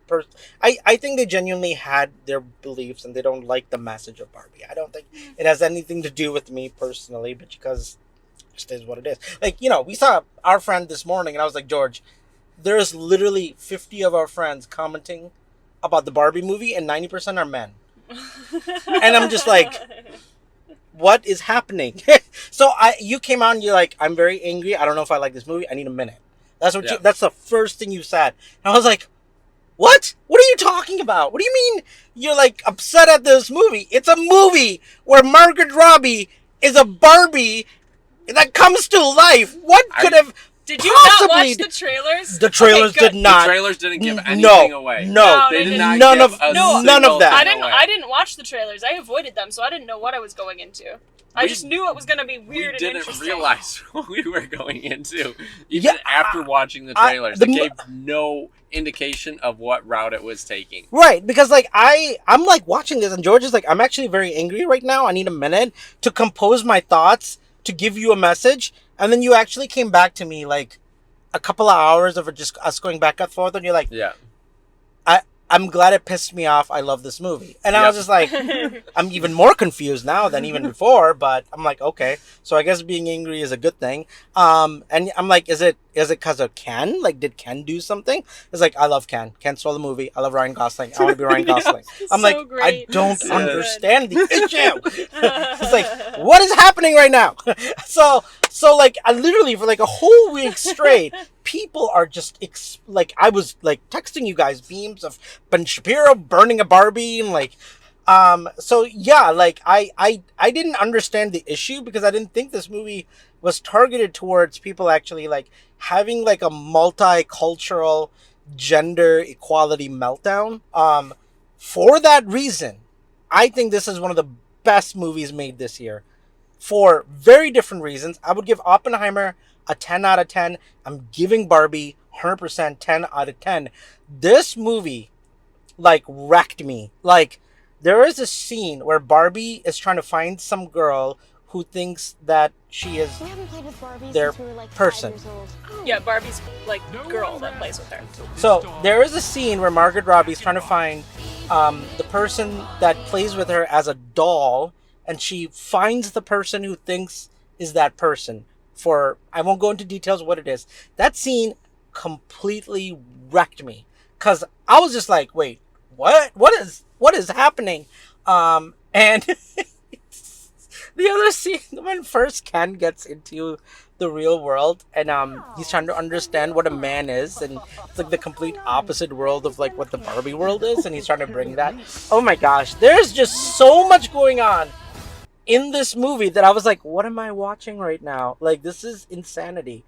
I think they genuinely had their beliefs, and they don't like the message of Barbie. I don't think it has anything to do with me personally, but because it just is what it is. Like, we saw our friend this morning, and I was like, George, there's literally 50 of our friends commenting about the Barbie movie, and 90% are men. And I'm just like, what is happening? So you came out and you're like, I'm very angry. I don't know if I like this movie. I need a minute. That's the first thing you said. And I was like, what? What are you talking about? What do you mean you're like upset at this movie? It's a movie where Margaret Robbie is a Barbie that comes to life. What could have Did you possibly... not watch the trailers? The trailers did not. The trailers didn't give anything away. No, they did not none give of a none of that. I didn't watch the trailers. I avoided them, so I didn't know what I was going into. I just knew it was going to be weird and interesting. We didn't realize what we were going into. Even after watching the trailers, it gave no indication of what route it was taking. Right, because like I'm like watching this, and George is like, I'm actually very angry right now. I need a minute to compose my thoughts, to give you a message. And then you actually came back to me like a couple of hours of just us going back and forth, and you're like, yeah, I'm glad it pissed me off. I love this movie. And I was just like, I'm even more confused now than even before, but I'm like, okay, so I guess being angry is a good thing. And I'm like, is it because of Ken? Like, did Ken do something? It's like, I love Ken. Ken stole the movie. I love Ryan Gosling. I want to be Ryan Gosling. I'm like, great. I don't understand the issue. It's like, what is happening right now? So like, I literally for like a whole week straight, people are just like, I was like texting you guys beams of Ben Shapiro burning a Barbie, and like, so yeah, like I didn't understand the issue, because I didn't think this movie was targeted towards people actually like having like a multicultural gender equality meltdown. For that reason, I think this is one of the best movies made this year. For very different reasons. I would give Oppenheimer a 10 out of 10. I'm giving Barbie 100% 10 out of 10. This movie, like, wrecked me. Like, there is a scene where Barbie is trying to find some girl who thinks that she is their person. Yeah, Barbie's like girl that plays with her. So there is a scene where Margaret Robbie is trying to find the person that plays with her as a doll, and she finds the person who thinks is that person. I won't go into details of what it is. That scene completely wrecked me, because I was just like, wait, what is happening? And the other scene, when first Ken gets into the real world, and he's trying to understand what a man is, and it's like the complete opposite world of like what the Barbie world is, and he's trying to bring that. Oh my gosh, there's just so much going on in this movie that I was like, what am I watching right now? Like, this is insanity.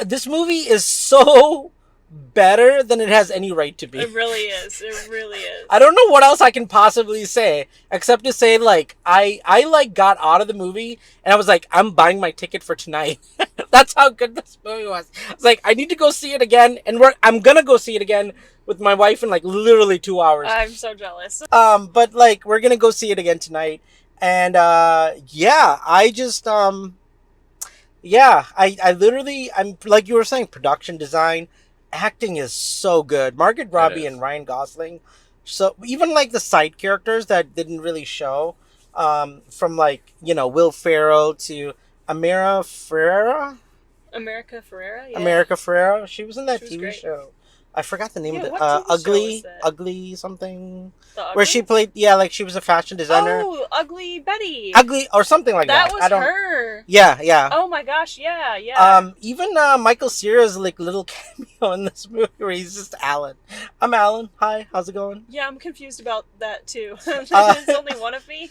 This movie is so better than it has any right to be. It really is. It really is. I don't know what else I can possibly say except to say, like, I like got out of the movie and I was like, I'm buying my ticket for tonight. That's how good this movie was. I was like, I need to go see it again, and I'm gonna go see it again with my wife in like literally 2 hours. I'm so jealous. But like, we're gonna go see it again tonight, and I just I literally, I'm like you were saying, production design, acting is so good. Margaret Robbie and Ryan Gosling. So even like the side characters that didn't really show, from like, Will Ferrell to America Ferrera. Yeah. America Ferrera. She was in that She was TV great. show. I forgot the name of it. What TV show was that? Ugly something. The Where she played, like she was a fashion designer. Oh, Ugly Betty. Ugly or something like that. That was her. Yeah. Oh my gosh, yeah. Even Michael Cera's like little cameo in this movie where he's just Alan. I'm Alan. Hi, how's it going? Yeah, I'm confused about that too. There's only one of me.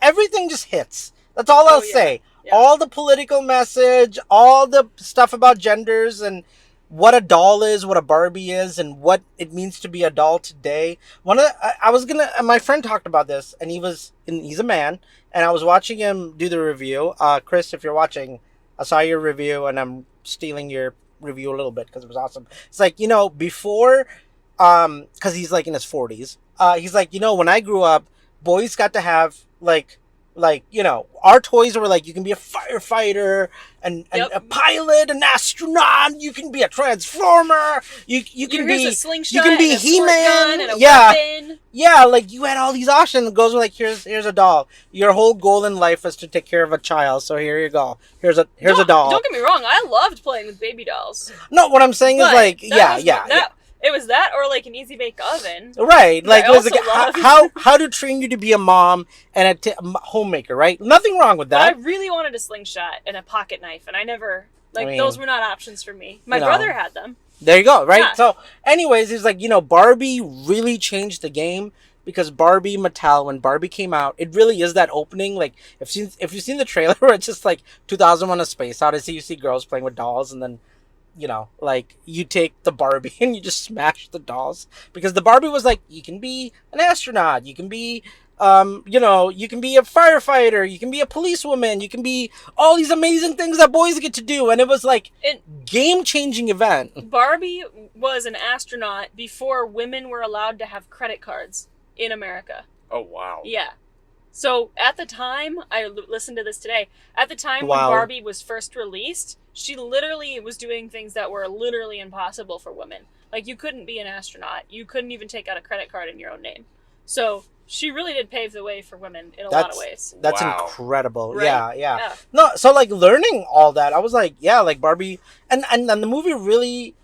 Everything just hits. That's all I'll say. Yeah. All the political message, all the stuff about genders and what a doll is, what a Barbie is, and what it means to be a doll today. My friend talked about this, and he's a man, and I was watching him do the review. Chris, if you're watching, I saw your review, and I'm stealing your review a little bit because it was awesome. It's like, before, because he's like in his 40s. He's like, when I grew up, boys got to have our toys were like, you can be a firefighter and a pilot, an astronaut. You can be a transformer. You can Here's be a slingshot, you can be and a squirt gun, He-Man. and a Yeah, weapon. yeah. Like you had all these options. Girls were like, here's a doll. Your whole goal in life is to take care of a child. So here you go. Here's a doll. Don't get me wrong. I loved playing with baby dolls. No, what I'm saying is But like, that yeah. was It was that or like an easy bake oven. Right, like I it was also like love. how to train you to be a mom and a homemaker, right? Nothing wrong with But I that. really wanted a slingshot and a pocket knife, and I never mean, those were not options for me. My you know. brother had them. There you go, right? Yeah. So, anyways, it's like, Barbie really changed the game because Barbie Mattel, when Barbie came out, it really is that opening. Like, if you've seen the trailer, where it's just like 2001: A Space Odyssey, you see girls playing with dolls, and then like you take the Barbie and you just smash the dolls, because the Barbie was like, you can be an astronaut, you can be you can be a firefighter, you can be a policewoman, you can be all these amazing things that boys get to do, and it was like game-changing event. Barbie was an astronaut before women were allowed to have credit cards in America. Oh, wow. Yeah. So at the time, I listened to this today. At the time Wow. when Barbie was first released, she literally was doing things that were literally impossible for women. Like, you couldn't be an astronaut. You couldn't even take out a credit card in your own name. So she really did pave the way for women in a lot of ways. That's Wow. incredible. Right? Yeah. No, so like learning all that, I was like, yeah, like Barbie, and the movie really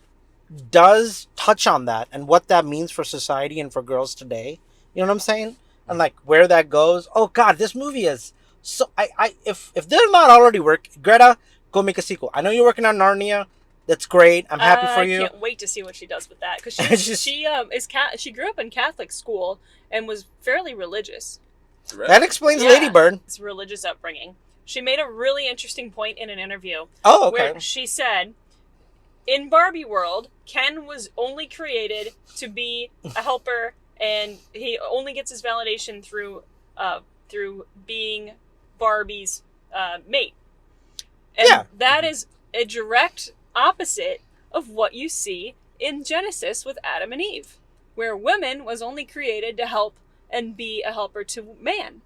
does touch on that and what that means for society and for girls today. You know what I'm saying? And like where that goes. Oh God, this movie is so. If they're not already Greta, go make a sequel. I know you're working on Narnia. That's great. I'm happy for you. I can't wait to see what she does with that, because she grew up in Catholic school and was fairly religious. That explains Yeah. Lady Bird. It's religious upbringing. She made a really interesting point in an interview. Oh, okay. Where she said, in Barbie world, Ken was only created to be a helper, and he only gets his validation through being Barbie's mate. And Yeah. that is a direct opposite of what you see in Genesis with Adam and Eve, where woman was only created to help and be a helper to man.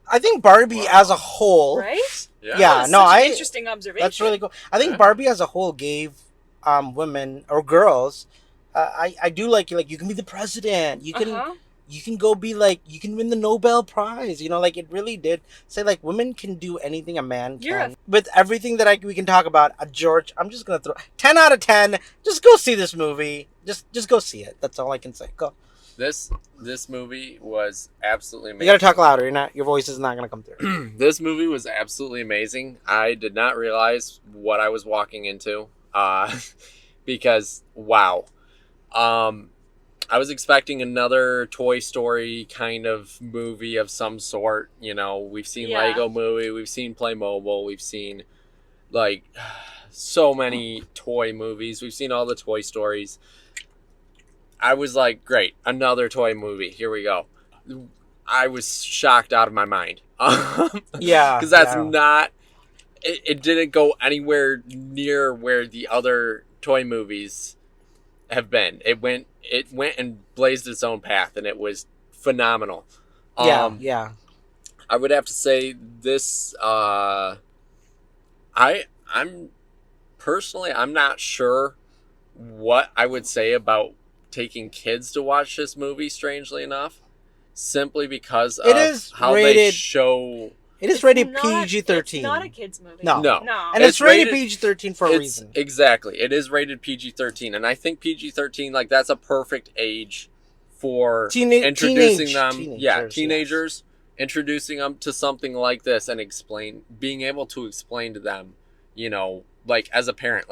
I think Barbie as a whole, Right? Yeah, That was such an interesting observation. That's really cool. I think Barbie as a whole gave women or girls. I do like you can be the president. You can you can go be like, you can win the Nobel Prize. Like it really did say like women can do anything a man can. With everything that we can talk about, George, I'm just gonna throw 10 out of 10. Just go see this movie. Just go see it. That's all I can say. Go. This movie was absolutely amazing. You gotta talk louder. Your voice is not gonna come through. This movie was absolutely amazing. I did not realize what I was walking into, because wow, I was expecting another Toy Story kind of movie of some sort. We've seen Lego Movie, we've seen Playmobil, we've seen like so many toy movies. We've seen all the Toy Stories. I was like, great, another toy movie. Here we go. I was shocked out of my mind. Yeah. Because that's not... It didn't go anywhere near where the other toy movies have been. It went and blazed its own path, and it was phenomenal. Yeah. I would have to say this... I'm not sure what I would say about taking kids to watch this movie, strangely enough, simply because of how they show... It is rated PG-13. It's not a kid's movie. No. And it's rated PG-13 for a reason. Exactly. It is rated PG-13. And I think PG-13, like, that's a perfect age for introducing them. Teenagers. Introducing them to something like this and being able to explain to them, like, as a parent.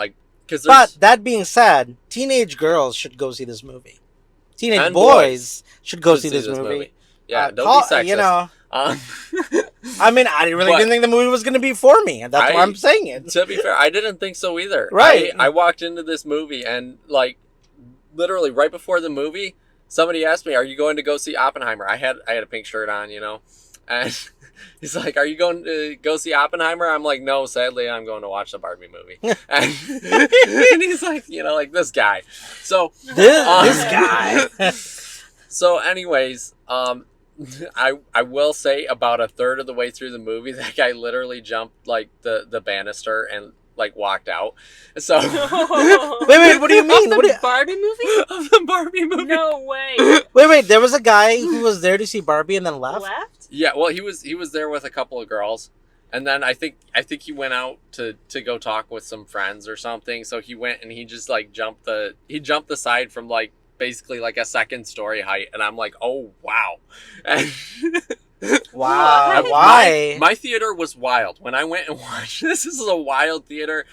But that being said, teenage girls should go see this movie. Teenage boys should go see this movie. Yeah, don't be sexist. I mean, I didn't think the movie was going to be for me, and that's why I'm saying it. To be fair, I didn't think so either. Right. I walked into this movie, and like literally right before the movie, somebody asked me, "Are you going to go see Oppenheimer?" I had a pink shirt on, And he's like, "Are you going to go see Oppenheimer?" I'm like, "No, sadly, I'm going to watch the Barbie movie." And he's like, like this guy. So This guy. So, anyways, I will say about a third of the way through the movie, that guy literally jumped like the banister and like walked out. So Wait, what do you mean? Of the Barbie movie? Of the Barbie movie? No way. Wait, there was a guy who was there to see Barbie and then left? Yeah, well, he was there with a couple of girls, and then I think he went out to go talk with some friends or something. So he went and he just like jumped the side from like basically like a second story height, and I'm like, oh wow. Wow, why? My theater was wild when I went and watched this. This is a wild theater.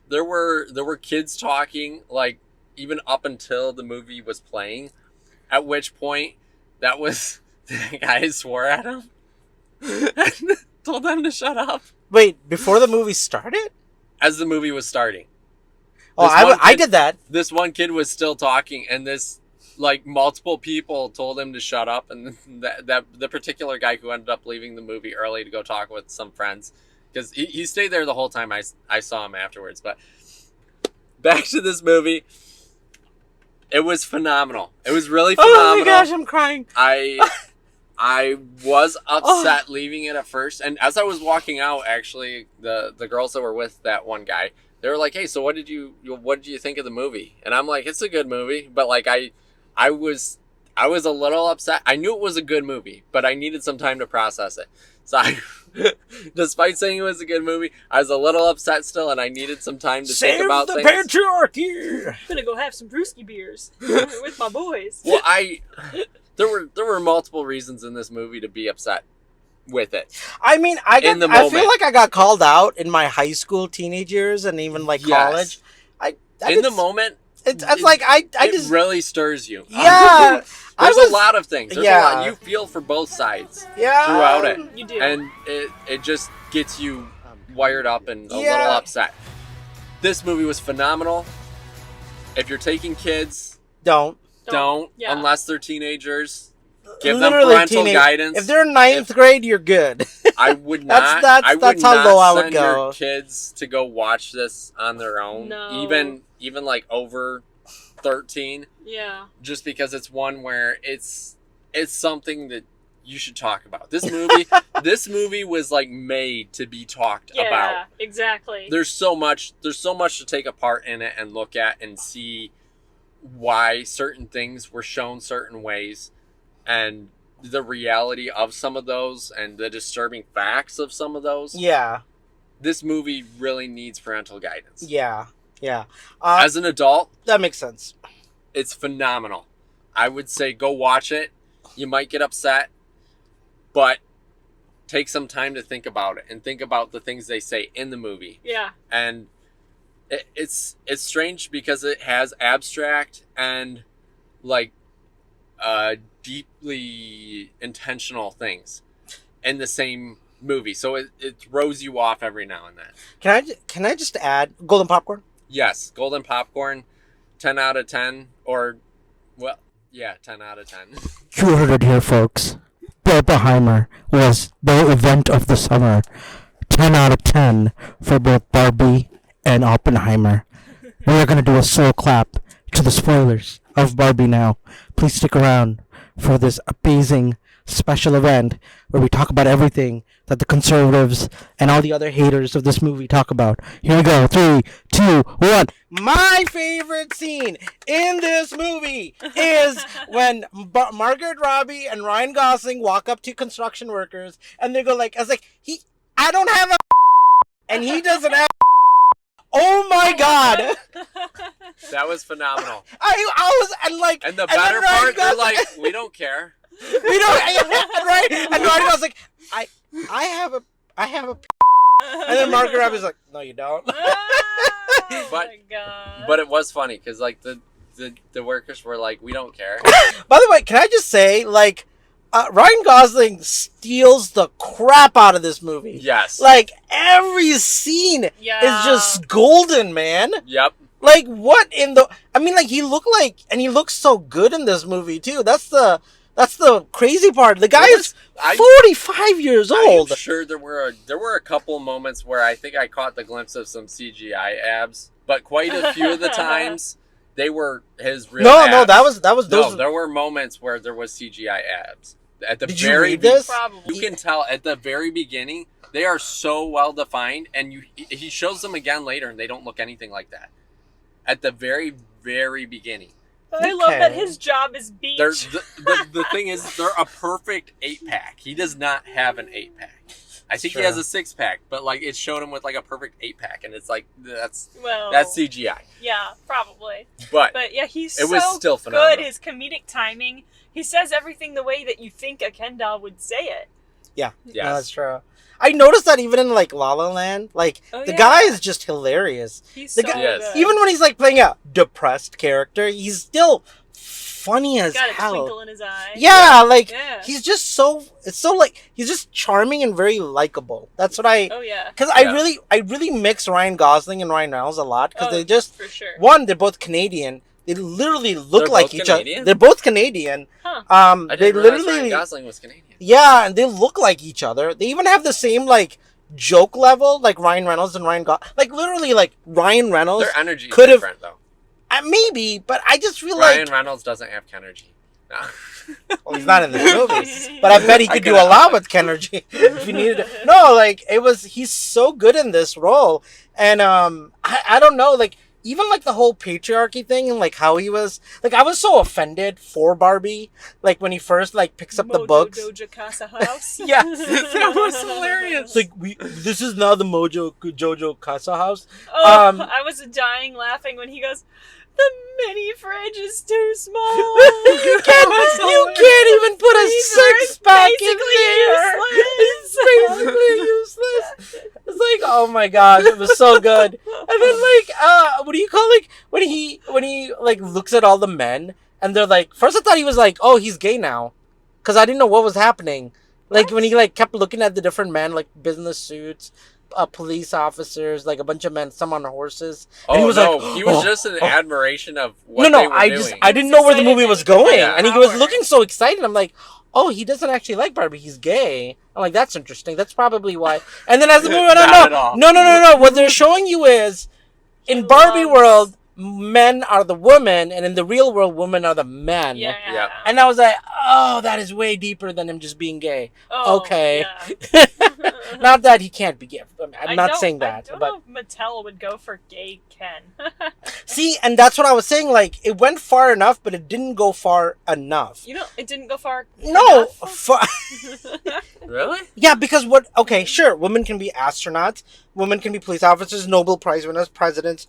There were kids talking like even up until the movie was playing, at which point the guy swore at him and told them to shut up. Wait, before the movie started? As the movie was starting. Oh, I did that. This one kid was still talking, and this like multiple people told him to shut up, and that the particular guy who ended up leaving the movie early to go talk with some friends, because he stayed there the whole time. I saw him afterwards. But back to this movie, it was phenomenal. It was really phenomenal. Oh my gosh, I'm crying. I was upset leaving it at first, and as I was walking out, actually the girls that were with that one guy, they were like, "Hey, so what did you think of the movie?" And I'm like, "It's a good movie," but like I was a little upset. I knew it was a good movie, but I needed some time to process it. So despite saying it was a good movie, I was a little upset still, and I needed some time to think about things. Save the patriarchy! I'm gonna go have some brewski beers with my boys. Well, there were multiple reasons in this movie to be upset with it. I mean, I feel like I got called out in my high school, teenage years, and even like college. In the moment, it's like I it really stirs you. Yeah, there's a lot of things. There's a lot you feel for both sides. Yeah, throughout it, you do, and it just gets you wired up and a little upset. This movie was phenomenal. If you're taking kids, don't unless they're teenagers. Give them parental guidance. If they're in ninth grade, you're good. I would not. That's how low I would go. Your kids to go watch this on their own. No. Even like over 13. Yeah. Just because it's one where it's something that you should talk about. This movie was like made to be talked about. Yeah, exactly. There's so much to take apart in it and look at and see why certain things were shown certain ways, and the reality of some of those, and the disturbing facts of some of those. Yeah. This movie really needs parental guidance. Yeah. As an adult, that makes sense. It's phenomenal. I would say go watch it. You might get upset, but take some time to think about it and think about the things they say in the movie. Yeah. And it's strange because it has abstract and like deeply intentional things in the same movie, so it throws you off every now and then. Can I just add golden popcorn? Yes, golden popcorn, 10 out of 10, or 10 out of 10. You heard it here, folks. Barbenheimer was the event of the summer. 10 out of 10 for both Barbie and Oppenheimer. We are going to do a slow clap to the spoilers of Barbie now. Please stick around for this amazing special event where we talk about everything that the conservatives and all the other haters of this movie talk about. Here we go. 3, 2, 1. My favorite scene in this movie is when Margaret Robbie and Ryan Gosling walk up to construction workers and they go like, I don't have a and he doesn't have oh my god. That was phenomenal. I was and the better part, they're like, we don't care. We don't right? And Ryan Gosling's like, I have a and then Margaret Robbie's like, no you don't. Oh my god. But it was funny because like the workers were like, we don't care. By the way, can I just say, like, Ryan Gosling steals the crap out of this movie. Yes. Like, every scene is just golden, man. Yep. Like, what in the... I mean, like, he looks so good in this movie, too. That's That's the crazy part. The guy is I- 45 years old. I'm sure there were a couple moments where I think I caught the glimpse of some CGI abs, but quite a few of the times they were his real abs. No, that was those. No, there were moments where there was CGI abs. At the Did you very read this? Probably. You can tell at the very beginning they are so well defined, and he shows them again later, and they don't look anything like that. At the very, very beginning, I love that Okay. his job is beach. the thing is, they're a perfect 8-pack. He does not have an 8-pack. I think he Sure. has a 6-pack, but like it showed him with like a perfect 8-pack, and it's like that's well, CGI. yeah, probably. But But yeah, he's It was so still phenomenal. good. His comedic timing. He says everything the way that you think a Ken doll would say it. Yeah, Yes. no, that's true. I noticed that even in like La La Land, like Oh, the yeah. guy is just hilarious. He's The so guy- Yes. good. Even when he's like playing a depressed character, he's still funny as He's got a hell. twinkle in his eye. Yeah, like Yeah. he's just so like he's just charming and very likable. That's what I Oh yeah. because Yeah. I really mix Ryan Gosling and Ryan Reynolds a lot because Oh, they just for sure. they're both Canadian. They literally look They're like both each Canadian? other. They're both Canadian. Huh. I They didn't realize literally Ryan Gosling was Canadian. yeah, and they look like each other. They even have the same like joke level, like Ryan Reynolds and Ryan Gosling. Like literally, like Ryan Reynolds. Their energy is could've- different though. Maybe, but I just feel Ryan like Reynolds doesn't have energy. No. well, he's not in the movies. But I bet he I could could- do a lot with Kenergy if he needed it. No, like he's so good in this role. And I don't know, like even like the whole patriarchy thing and like how he was like I was so offended for Barbie, like when he first like picks up the Mojo books. Doja Casa House. Yeah. That was hilarious. It's like this is now the Jojo Casa house. Oh, Um, I was dying laughing when he goes, "The mini fridge is too small." you can't even put a six pack in there. It's basically useless. It's like, oh my gosh, it was so good. And then like, what do you call like when he like looks at all the men and they're like, first I thought he was like, oh, he's gay now, because I didn't know what was happening. Like when he like kept looking at the different men, like business suits, police officers, like a bunch of men, some on horses. And Oh he was no, like, he was oh, just in oh. admiration of what they were I doing. just I didn't know where the movie was Excited that he going, could and he have was power. looking so excited. I'm like, oh, he doesn't actually like Barbie. He's gay. I'm like, that's interesting. That's probably why. And then as the movie went on, Not at all. no. What they're showing you is, in Barbie Loves- world, men are the women, and in the real world, women are the men. Yeah. Yep. And I was like, oh, that is way deeper than him just being gay. Oh, Okay. yeah. Not that he can't be gay. I'm I not don't- saying that, I don't but. know if Mattel would go for gay Ken. See, and that's what I was saying. Like, it went far enough, but it didn't go far enough. You know, it didn't go far. No, enough. Really? yeah, because what? Okay, sure, women can be astronauts, women can be police officers, Nobel Prize winners, presidents,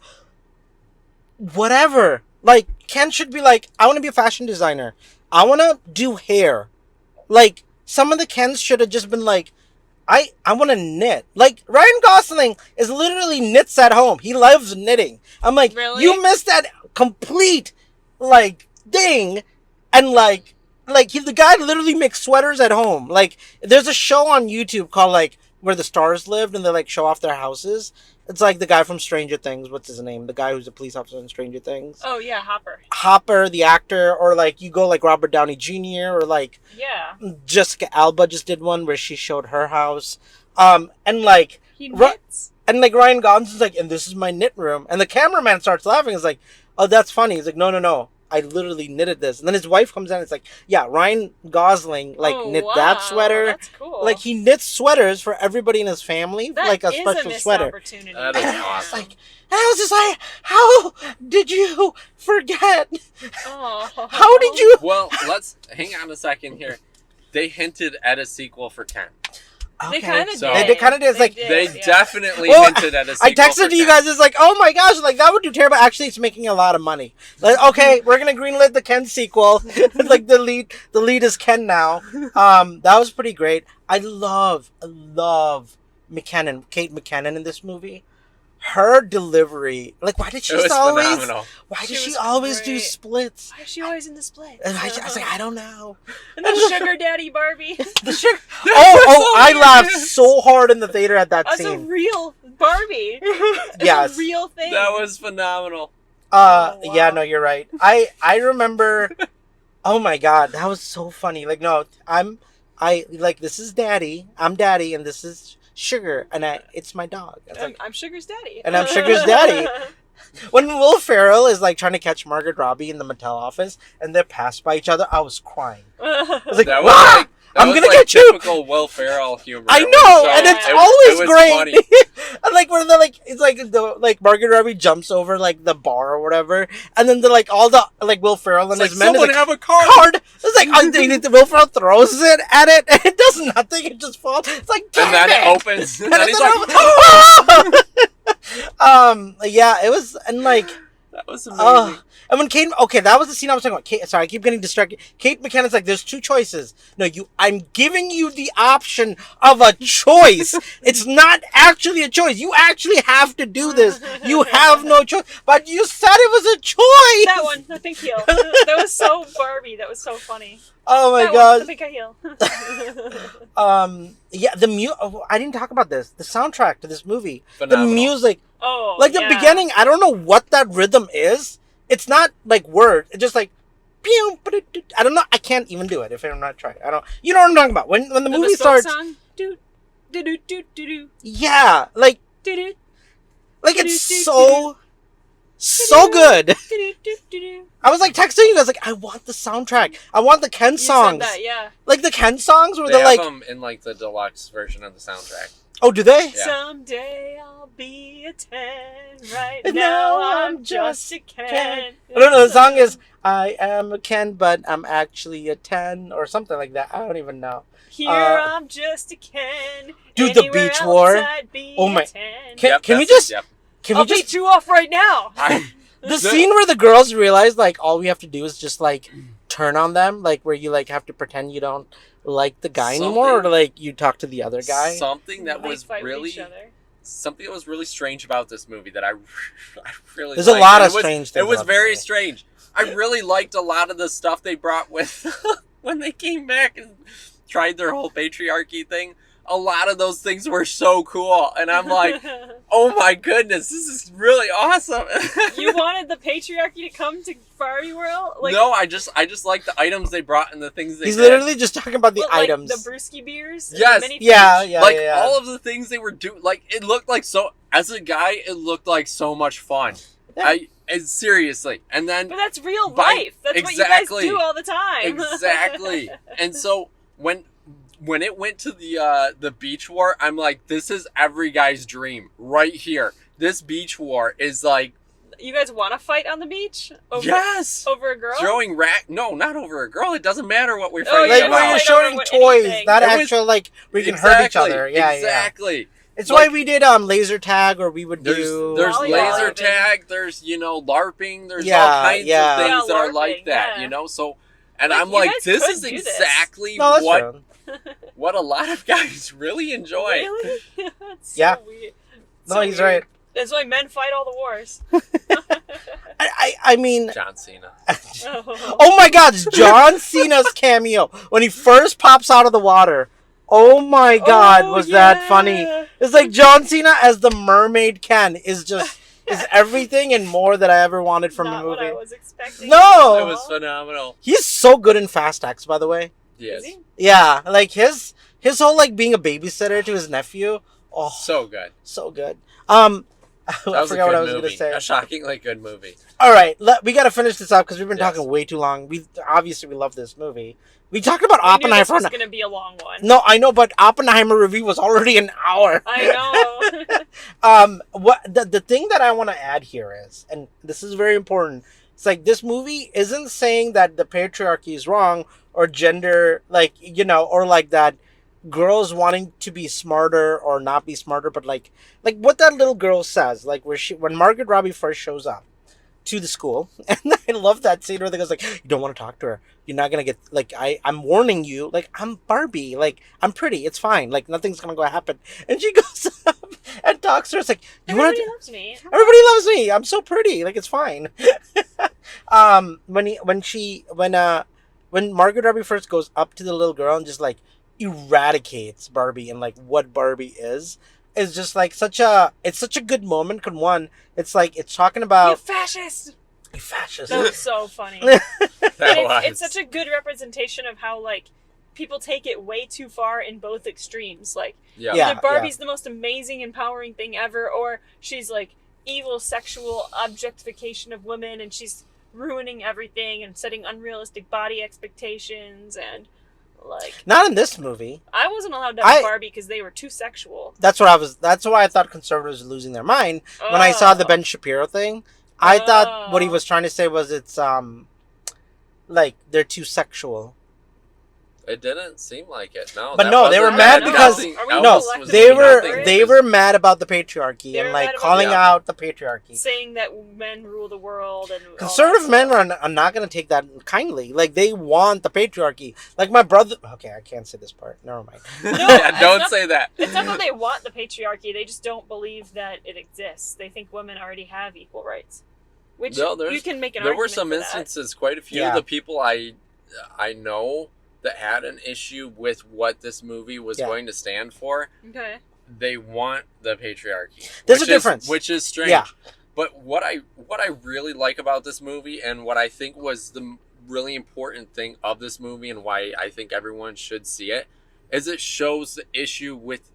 whatever. Like, Ken should be like, I want to be a fashion designer. I want to do hair. Like, some of the Kens should have just been like, I want to knit. Like, Ryan Gosling is literally knits at home. He loves knitting. I'm like, Really? you missed that complete, like, thing. And, like the guy literally makes sweaters at home. Like, there's a show on YouTube called, like, Where the Stars Lived, and they, like, show off their houses. It's like the guy from Stranger Things. What's his name? The guy who's a police officer in Stranger Things. Oh yeah, Hopper. Hopper, the actor, or, like, you go, like, Robert Downey Jr., or, like, Yeah, Jessica Alba just did one where she showed her house. And like he Ru- knits. and like Ryan Gosling's like, and this is my knit room. And the cameraman starts laughing. It's like, oh, that's funny. He's like, no. I literally knitted this. And then his wife comes in and it's like, yeah, Ryan Gosling like Oh, knit wow, that sweater. That's cool. Like he knits sweaters for everybody in his family, That like a is special missed sweater. opportunity. That is And I was awesome. like, and I was just like, how did you forget? Oh. How did you? Well, let's hang on a second here. They hinted at a sequel for Ken. They kind of So- did. They kinda did. It's like- They yeah. definitely Well, hinted at a sequel I texted for you Ken. guys. It's like, oh my gosh, like that would do terrible. Actually, it's making a lot of money. Like, okay, we're gonna greenlit the Ken sequel. Like the lead is Ken now. That was pretty great. I love Kate McKinnon in this movie. Her delivery, like, why did she It was just always? phenomenal. Why She does she was always do great. splits? Why is she always in the split? And I was like, I don't know. And then Sugar Daddy Barbie. The sugar. Oh! I laughed hilarious. so hard in the theater at that That's a scene. real Barbie. It's Yes. a real thing. That was phenomenal. Oh, wow. Yeah, no, you're right. I remember. Oh my god, that was so funny. Like, no, this is Daddy. I'm Daddy, and this is Sugar, and it's my dog. It's like, I'm Sugar's daddy. and I'm Sugar's daddy. When Will Ferrell is like trying to catch Margaret Robbie in the Mattel office, and they pass by each other, I was crying. I was like, That "Wah! was like, that I'm was gonna like get you." typical Will Ferrell humor. I It was know, so- and it's it always was great. funny. And like where they're like, it's like Margaret Robbie jumps over like the bar or whatever, and then they're like all the like Will Ferrell and It's his like, men is someone like, have a card. card. It's like Will Ferrell throws it at it, and it does nothing. It just falls. It's like, And then it opens. And And then it's he's like, like, yeah, it was, and like, that was amazing. and when Kate, okay, that was the scene I was talking about. Kate, sorry, I keep getting distracted. Kate McKinnon's like, there's two choices. No, I'm giving you the option of a choice. It's not actually a choice. You actually have to do this. You have no choice. But you said it was a choice. That one, the pink heel. That was so Barbie. That was so funny. Oh my That god. one, the pink heel. Yeah, I didn't talk about this. The soundtrack to this movie, Phenomenal. the music, Oh, like the yeah. beginning. I don't know what that rhythm is. It's not like word. It's just like, pew, I don't know. I can't even do it if I'm not trying. I don't. You know what I'm talking about? When the movie the Stoke starts. song. Do do do do do do Yeah, like do it's so good. do. I was like texting you guys like, I want the soundtrack. I want the Ken You songs. said that, yeah. Like the Ken songs where They they're have like, them in like the deluxe version of the soundtrack. oh, do they? Yeah. Someday I'll be a 10. Right And now now I'm just a Ken. I don't know. The song is I am a Ken, but I'm actually a 10 or something like that. I don't even know. Here I'm just a Ken. Dude, the Anywhere Beach else War. I'd be Oh my- a 10. Can we that's just- it, yep. Can I'll we just beat you off right now. the scene where the girls realize like all we have to do is just like turn on them, like where you like have to pretend you don't like the guy anymore, or Something- like you talk to the other guy. Something that They was fight with really each other. something that was really strange about this movie that I really There's a liked. lot And of strange It things was about this very movie. strange. I really liked a lot of the stuff they brought with when they came back and tried their whole patriarchy thing. A lot of those things were so cool, and I'm like, oh my goodness, this is really awesome. You wanted the patriarchy to come to Barbie World? Like, no, I just like the items they brought and the things they He's did. literally just talking about the what, like items. the brewski beers? Yes. The mini Yeah, fridge? yeah, like yeah. all of the things they were doing, like it looked like so. As a guy, it looked like so much fun. Yeah. Seriously, and then But that's real By- life. That's exactly. what you guys do all the time. exactly, and so when it went to the beach war, I'm like, this is every guy's dream right here. This beach war is like, You guys want to fight on the beach? yes, Over a girl? throwing no, not over a girl. It doesn't matter what we're Oh, fighting yeah, like about. where you're Fight showing over what- toys, anything. not It was- actual like where you can hurt each other. Yeah, yeah. exactly. It's Like- why we did laser tag, or we would do. There's Volleyball laser even. tag. There's LARPing. There's Yeah, all kinds yeah. of things Yeah, that are LARPing, like that. yeah. So, and Like, I'm you like, guys this could is do this. exactly No, that's what true. what a lot of guys really enjoy. Really? That's so Yeah. weird. No, So he's weird. right. That's why men fight all the wars. I mean, John Cena. oh my God, it's John Cena's cameo when he first pops out of the water. Oh my God, Oh, was that yeah. funny? It's like John Cena as the mermaid Ken is everything and more that I ever wanted from Not a what I movie. was expecting. No! It was phenomenal. He's so good in Fast X, by the way. Yes. Is he? Yeah, like his whole like being a babysitter to his nephew. Oh, So good. so good. I That was a forgot what I good was movie. gonna say. A shockingly good movie. All right, we got to finish this up because we've been Yes. talking way too long. We love this movie. We talked about I knew Oppenheimer. this was going to be a long one. No, I know, but Oppenheimer review was already an hour. I know. What the thing that I want to add here is, and this is very important. It's like this movie isn't saying that the patriarchy is wrong or gender, like or like that girls wanting to be smarter or not be smarter, but like what that little girl says, like when Margaret Robbie first shows up to the school, and I love that scene where they goes like, you don't want to talk to her, you're not gonna get, like, I'm warning you, like, I'm Barbie, like, I'm pretty, it's fine, like, nothing's gonna go happen. And she goes up and talks to her. It's like, you want Everybody to loves me. everybody loves me, I'm so pretty, like, it's fine. When Margaret Robbie first goes up to the little girl and just like eradicates Barbie and like what Barbie is just like such a good moment. Cause one, it's like it's talking You about fascist! You fascist. That was so funny. That And it's was. such a good representation of how, like, people take it way too far in both extremes. Like, Yeah. Yeah. either Barbie's the most amazing, empowering thing ever, or she's, like, evil sexual objectification of women, and she's ruining everything and setting unrealistic body expectations, and, like... Not in this movie. I wasn't allowed to have I- Barbie because they were too sexual. That's why I thought conservatives were losing their mind. When I saw the Ben Shapiro thing, I thought what he was trying to say was it's like they're too sexual. It didn't seem like it. No, But that no, they were wasn't- mad No, because nothing are we else no, was collectively they doing were nothing. they were mad about the patriarchy They were and like mad about calling the- out the patriarchy. saying that men rule the world and all Conservative that men are not going to take that kindly. Like they want the patriarchy. Like my brother. Okay, I can't say this part. Never mind. No, Yeah, don't it's not- say that. It's not that they want the patriarchy, they just don't believe that it exists. They think women already have equal rights. Which No, you can make an there argument were some for that. instances, quite a few Yeah. of the people I know that had an issue with what this movie was Yeah. going to stand for. Okay. They want the patriarchy. There's which a difference. which is strange. Yeah. But what I really like about this movie, and what I think was the really important thing of this movie, and why I think everyone should see it, is it shows the issue with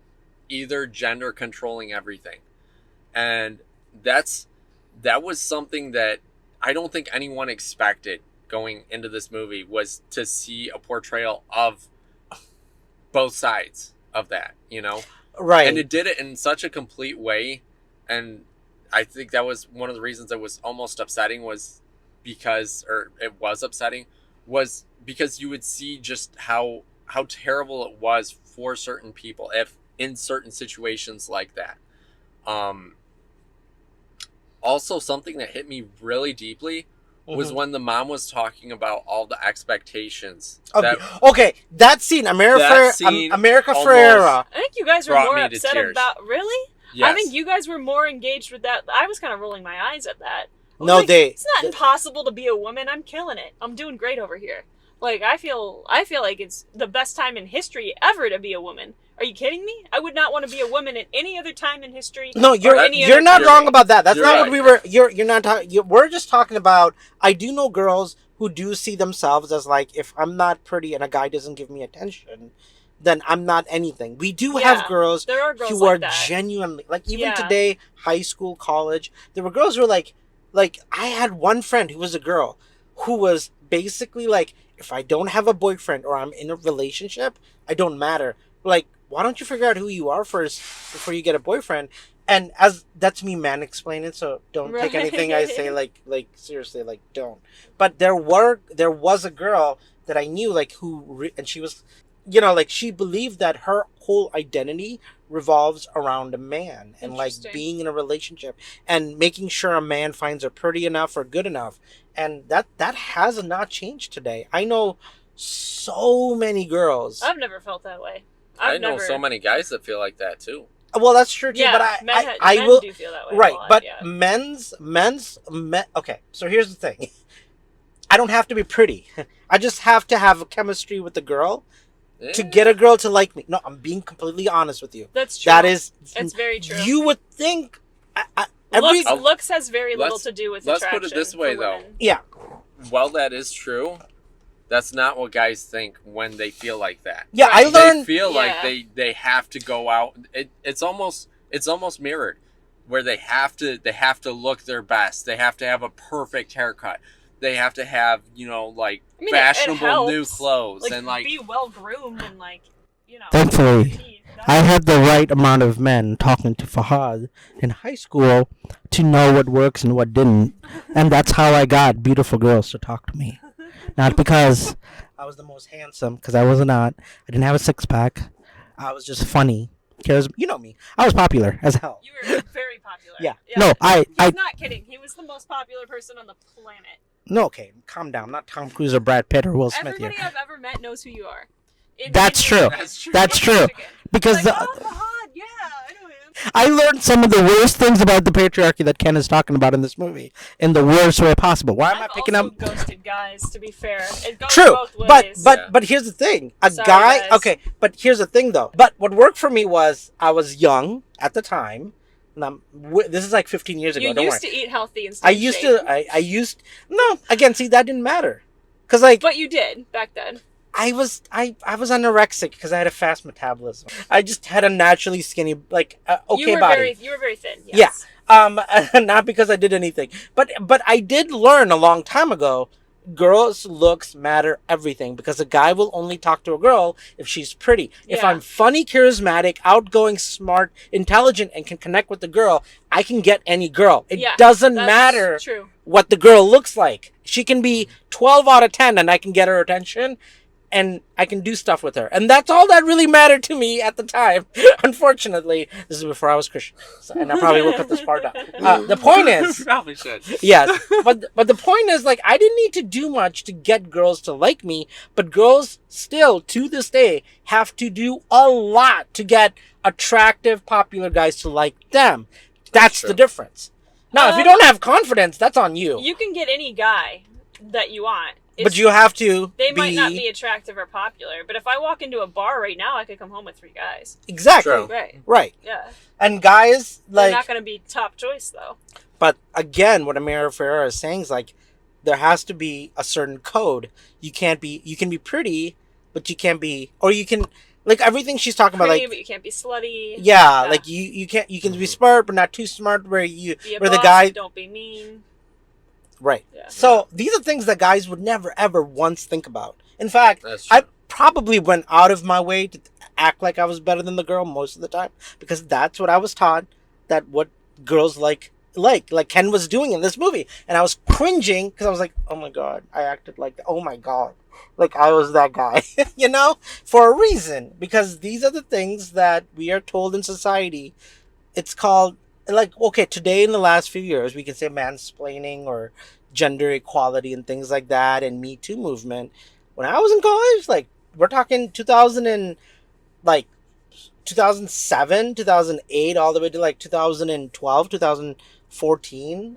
either gender controlling everything, and that was something that I don't think anyone expected going into this movie, was to see a portrayal of both sides of that, you know? Right. And it did it in such a complete way. And I think that was one of the reasons it was almost upsetting, was because you would see just how terrible it was for certain people if in certain situations like that. Also, something that hit me really deeply was Mhm. when the mom was talking about all the expectations. Okay, that scene, That scene America almost- Ferrera. I think you guys were Brought more me to upset tears. about... Really? Yes. I think you guys were more engaged with that. I was kind of rolling my eyes at that. I was No, like, they- It's not impossible to be a woman. I'm killing it. I'm doing great over here. Like, I feel like it's the best time in history ever to be a woman. Are you kidding me? I would not want to be a woman at any other time in history. No, or you're any you're other not country. wrong about that. That's You're not right. what we were. You're not talking. We're just talking about. I do know girls who do see themselves as like, if I'm not pretty and a guy doesn't give me attention, then I'm not anything. We do have Yeah, girls there are girls who like are that. genuinely like, even Yeah. today, high school, college, there were girls who were like I had one friend who was a girl who was basically like, if I don't have a boyfriend or I'm in a relationship, I don't matter. Like, why don't you figure out who you are first before you get a boyfriend? And as that's me man explaining, so don't take anything I say like seriously, like don't. But there was a girl that I knew like and she was, like she believed that her whole identity revolves around a man and like Interesting. being in a relationship and making sure a man finds her pretty enough or good enough, and that has not changed today. I know so many girls. I've never felt that way. I I've know never... so many guys that feel like that too. Well, that's true too, Yeah, but men I will do feel that way. right, a lot, but yeah. men's okay, so here's the thing. I don't have to be pretty. I just have to have a chemistry with the girl to Yeah. get a girl to like me. No, I'm being completely honest with you. That's true. That is, It's very true. You would think every Looks has very little Let's- to do with let's attraction. put it this way, for though. women. yeah. While that is true, that's not what guys think when they feel like that. Yeah, I Right. learned They feel like Yeah. they have to go out. It's almost mirrored, where they have to look their best. They have to have a perfect haircut. They have to have I mean, it fashionable helps. new clothes Like, and like be well groomed and Thankfully, teeth. I had the right amount of men talking to Fahad in high school to know what works and what didn't. And that's how I got beautiful girls to talk to me. Not because I was the most handsome, because I was not. I didn't have a six-pack. I was just funny. Because, you know me, I was popular as hell. You were very popular. Yeah. No, I He's not kidding. He was the most popular person on the planet. No, okay, calm down. I'm not Tom Cruise or Brad Pitt or Will Smith Everybody here. I've ever met knows who you are. That's true. That's true. Because Like, the, oh, Fahad, yeah, I know him. I learned some of the worst things about the patriarchy that Ken is talking about in this movie in the worst way possible. Why am I I've picking also up? ghosted guys, to be fair. It goes True, both but ways. Yeah. but here's the thing. A Sorry, guy, guys. okay, but here's the thing though. But what worked for me was I was young at the time, This is like 15 years ago. You Don't used worry. to eat healthy and stay I in used shape. to. I used. No, again, see, that didn't matter. Because, like, But you did back then. I was anorexic because I had a fast metabolism. I just had a naturally skinny, like, okay body. You were very thin. Yes. Yeah. Not because I did anything, but I did learn a long time ago. Girls' looks matter everything because a guy will only talk to a girl if she's pretty. If Yeah. I'm funny, charismatic, outgoing, smart, intelligent, and can connect with the girl, I can get any girl. It Yeah, doesn't that's matter true. what the girl looks like. She can be 12 out of 10 and I can get her attention. And I can do stuff with her. And that's all that really mattered to me at the time. Unfortunately, this is before I was Christian. And I probably will cut this part out. The point is... Probably should. Yes. But the point is, like, I didn't need to do much to get girls to like me. But girls still, to this day, have to do a lot to get attractive, popular guys to like them. That's the difference. Now, if you don't have confidence, that's on you. You can get any guy that you want. But you have to They might not be attractive or popular, but if I walk into a bar right now, I could come home with 3 guys. Exactly. True. Right. Right. Yeah. And guys, They're like... not going to be top choice, though. But again, what Amira Ferreira is saying is, like, there has to be a certain code. You can be pretty, but you can't be... Or you can... Like, everything she's talking Pretty, about, like... but you can't be slutty. Yeah, like, you can be smart, but not too smart, where Be a the boss, guy... don't be mean. Right. Yeah. So these are things that guys would never ever once think about. In fact, That's true. I probably went out of my way to act like I was better than the girl most of the time because that's what I was taught, that what girls like Ken was doing in this movie, and I was cringing because I was like, oh my god, I acted like that. Oh my god, like I was that guy, you know, for a reason, because these are the things that we are told in society. It's called, like, okay, today in the last few years, we can say mansplaining or gender equality and things like that, and Me Too movement. When I was in college, like, we're talking 2007, 2008, all the way to like 2012, 2014.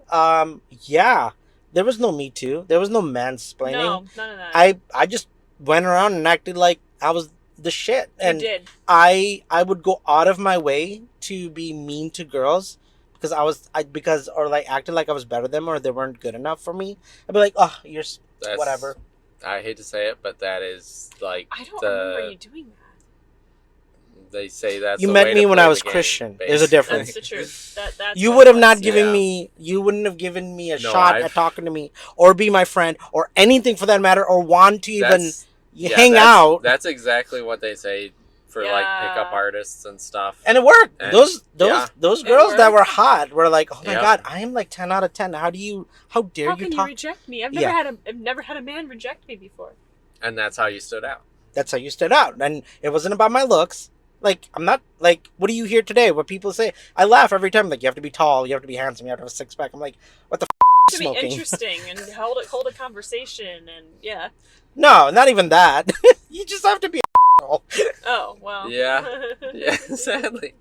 Yeah, there was no Me Too. There was no mansplaining. No, none of that. I just went around and acted like I was the shit, and you did. I would go out of my way to be mean to girls because or like acted like I was better than them or they weren't good enough for me. I'd be like, oh, whatever. I hate to say it, but that is like I don't remember you doing that. They say that's You the met way me to when play I the was game, Christian. basically. There's a difference. That's the truth. That's You what would it have not was. given Yeah. me. You wouldn't have given me a No, shot at talking to me or be my friend or anything for that matter or want to even hang out. That's exactly what they say for like pickup artists and stuff. And it worked. And- those yeah. girls that worked. were hot were like, oh my Yeah. god, I am like 10 out of 10. How dare you How can you talk? reject me? I've Yeah. never had a man reject me before. And that's how you stood out. That's how you stood out. And it wasn't about my looks. Like, I'm not, like, what do you hear today? What people say? I laugh every time. Like, you have to be tall, you have to be handsome, you have to have a six pack. I'm like, what the To be smoking? interesting and hold a conversation and yeah. No, not even that. You just have to be Oh well. Yeah. Yeah, sadly.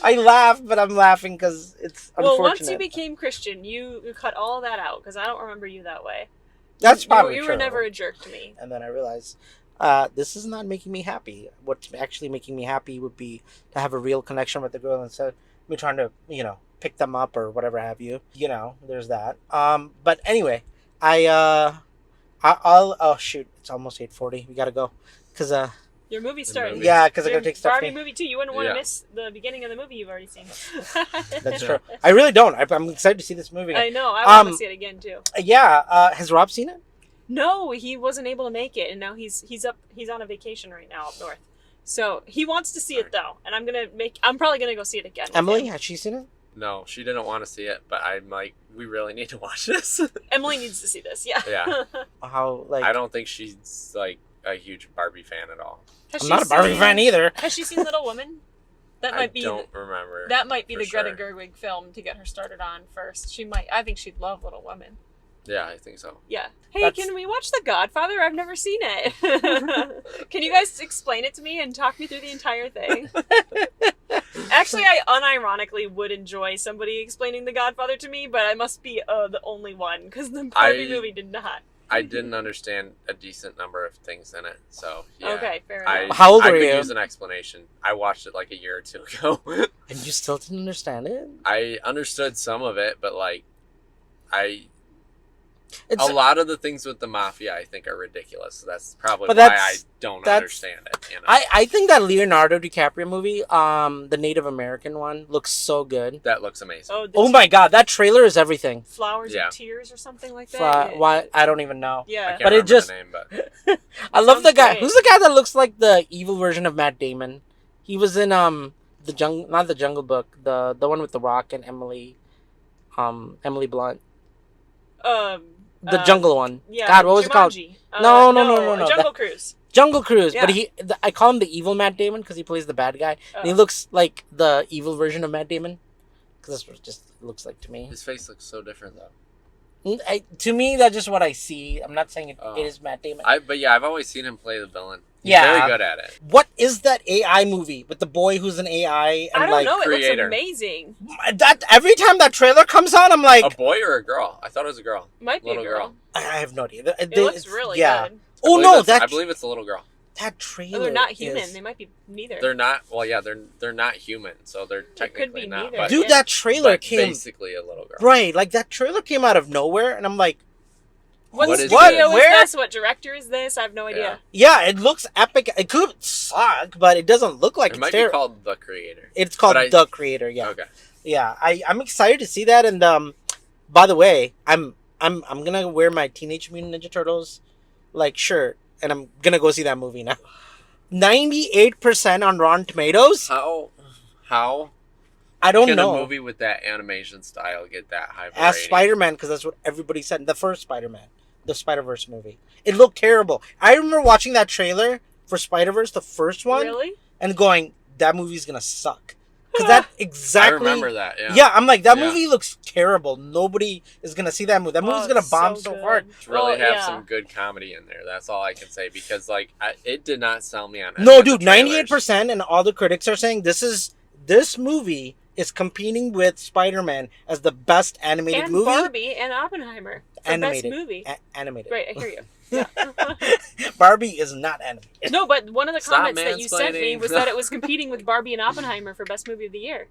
I laugh, but I'm laughing because it's Well, unfortunate. once you became Christian, you cut all that out because I don't remember you that way. That's probably you true. were never a jerk to me. And then I realized, this is not making me happy. What's actually making me happy would be to have a real connection with the girl instead of me trying to, pick them up or whatever have you. There's that. But anyway, I'll oh shoot, it's almost 8:40. We gotta go, cause Your movie's starting. movie. yeah, cause I Your gotta take Barbie Stephanie. movie too. You wouldn't want to Yeah. miss the beginning of the movie you've already seen. That's true. I really don't. I'm excited to see this movie. I know. I want to see it again too. Yeah. Has Rob seen it? No, he wasn't able to make it, and now he's on a vacation right now up north. So he wants to see it though, and I'm probably gonna go see it again. with Emily, him. has she seen it? No, she didn't want to see it, but I'm like, we really need to watch this. Emily needs to see this. Yeah. Yeah. How I don't think she's like a huge Barbie fan at all. Has I'm she not a Barbie seen- fan either. Has she seen Little Women? That might be. I don't remember. That might be for the Greta sure. Gerwig film to get her started on first. She might. I think she'd love Little Women. Yeah, I think so. Yeah. Hey, That's- can we watch The Godfather? I've never seen it. Can you guys explain it to me and talk me through the entire thing? Actually, I unironically would enjoy somebody explaining The Godfather to me, but I must be the only one because the Barbie movie did not. I didn't understand a decent number of things in it. So yeah. Okay, fair I, enough. How old I were could you? use an explanation. I watched it like a year or two ago. And you still didn't understand it? I understood some of it, but like, It's a lot of the things with the mafia I think are ridiculous. That's probably But why I that's- don't that's- understand it. You know? I think that Leonardo DiCaprio movie, the Native American one, looks so good. That looks amazing. Oh my god, that trailer is everything. Flowers Yeah. of Tears or something like that. Why I don't even know. I Yeah. can't but it remember just- the name, but I love the Sounds guy. great. Who's the guy that looks like the evil version of Matt Damon? He was in not the Jungle Book, the one with The Rock and Emily Blunt. The jungle one. Yeah. God, what was it called? Jumanji. No. Jungle Cruise. Jungle Cruise. Yeah. But I call him the evil Matt Damon because he plays the bad guy. And he Oh. looks like the evil version of Matt Damon. Because that's what it just looks like to me. his face looks so different though. To me, that's just what I see. I'm not saying it is Matt Damon. But yeah, I've always seen him play the villain. He's Yeah. very good at it. What is that AI movie with the boy who's an AI and I don't like know. It creator. looks amazing. that? Every time that trailer comes on, I'm like, A boy or a girl? I thought it was a girl. Might be Little a girl. I have no idea. It looks really yeah. good. Oh I no, believe that I believe it's a little girl. that trailer. Oh, they're not human. is- They might be neither. They're not. Well, yeah, they're not human, so they're could technically be not. neither. But, Dude, Yeah. that trailer but came basically a little girl. right. Like that trailer came out of nowhere, and I'm like, What What is studio this? is Where? this? What director is this? I have no idea. yeah, it looks epic. It could suck, but it doesn't look like It it's might terrible. be called The Creator. It's called but I- The Creator. Yeah, Okay. yeah. I'm excited to see that. And by the way, I'm gonna wear my Teenage Mutant Ninja Turtles like shirt, and I'm gonna go see that movie now. 98% on Rotten Tomatoes. How I don't can know. a movie with that animation style get that high of a Ask rating? Spider-Man, because that's what everybody said. The first Spider-Man, the Spider-Verse movie. It looked terrible. I remember watching that trailer for Spider-Verse, the first one, Really? and going, that movie's gonna suck. Because that exactly... I remember that. Yeah. Yeah, I'm like, that Yeah. movie looks terrible. Nobody is gonna see that movie. That movie's gonna it's bomb so so good. hard. To really Well, have yeah. some good comedy in there. That's all I can say because like it did not sell me on. any No, of the dude, trailers. 98%, and all the critics are saying this movie is competing with Spider-Man as the best animated And movie. Barbie and Oppenheimer for Animated. best movie. Animated. Great, I hear you. Yeah. Barbie is not animated. No, but one of the Stop comments that you sent me mansplaining. was that it was competing with Barbie and Oppenheimer for best movie of the year.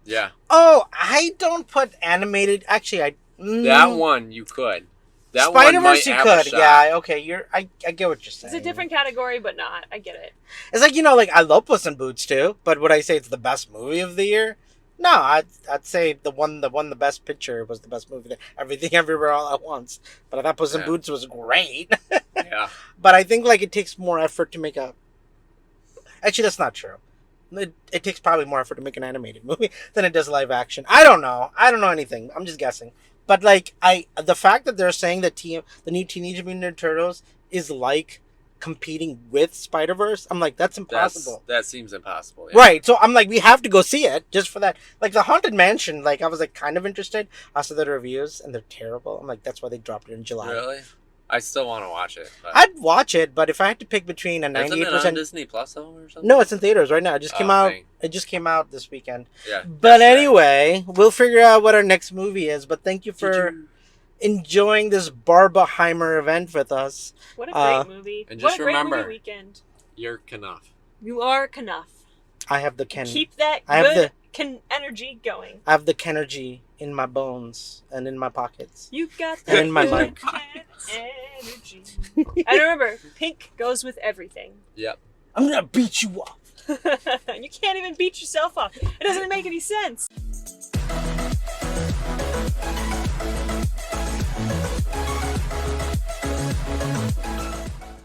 Yeah, Oh, I don't put animated. Actually, that one you could. That Spider one might Verse you have a could. shot. Yeah, okay. I get what you're saying. It's a different category, but not. I get it. It's like, like I love Puss in Boots too, but would I say it's the best movie of the year? No, I'd say the best picture was the best movie. Everything Everywhere All at Once. But I thought Puss in Yeah. Boots was great. Yeah, But I think like it takes more effort to make a. Actually, that's not true. It takes probably more effort to make an animated movie than it does live action. I don't know. I don't know anything. I'm just guessing. But like the fact that they're saying that the new Teenage Mutant Ninja Turtles is like competing with Spider-Verse, I'm like, that's impossible. that seems impossible. Yeah. Right. So I'm like, we have to go see it just for that. Like the Haunted Mansion, like I was like kind of interested. I saw the reviews and they're terrible. I'm like, that's why they dropped it in July. Really, I still want to watch it. But I'd watch it, but if I had to pick between a isn't it on 98%. Disney Plus though or something? No, it's in theaters right now. It just came Oh, out. dang. It just came out this weekend. Yeah. But that's right. anyway, we'll figure out what our next movie is. But thank you for enjoying this Barbenheimer event with us. What a great movie. and What just a great remember- movie weekend. You're Knuff. You are Knuff. I have the Ken. Keep that I have good energy going. I have the Kenergy in my bones and in my pockets. You got And the in my good mind. energy. And remember, pink goes with everything. Yep. I'm gonna beat you up. You can't even beat yourself up. It doesn't make any sense.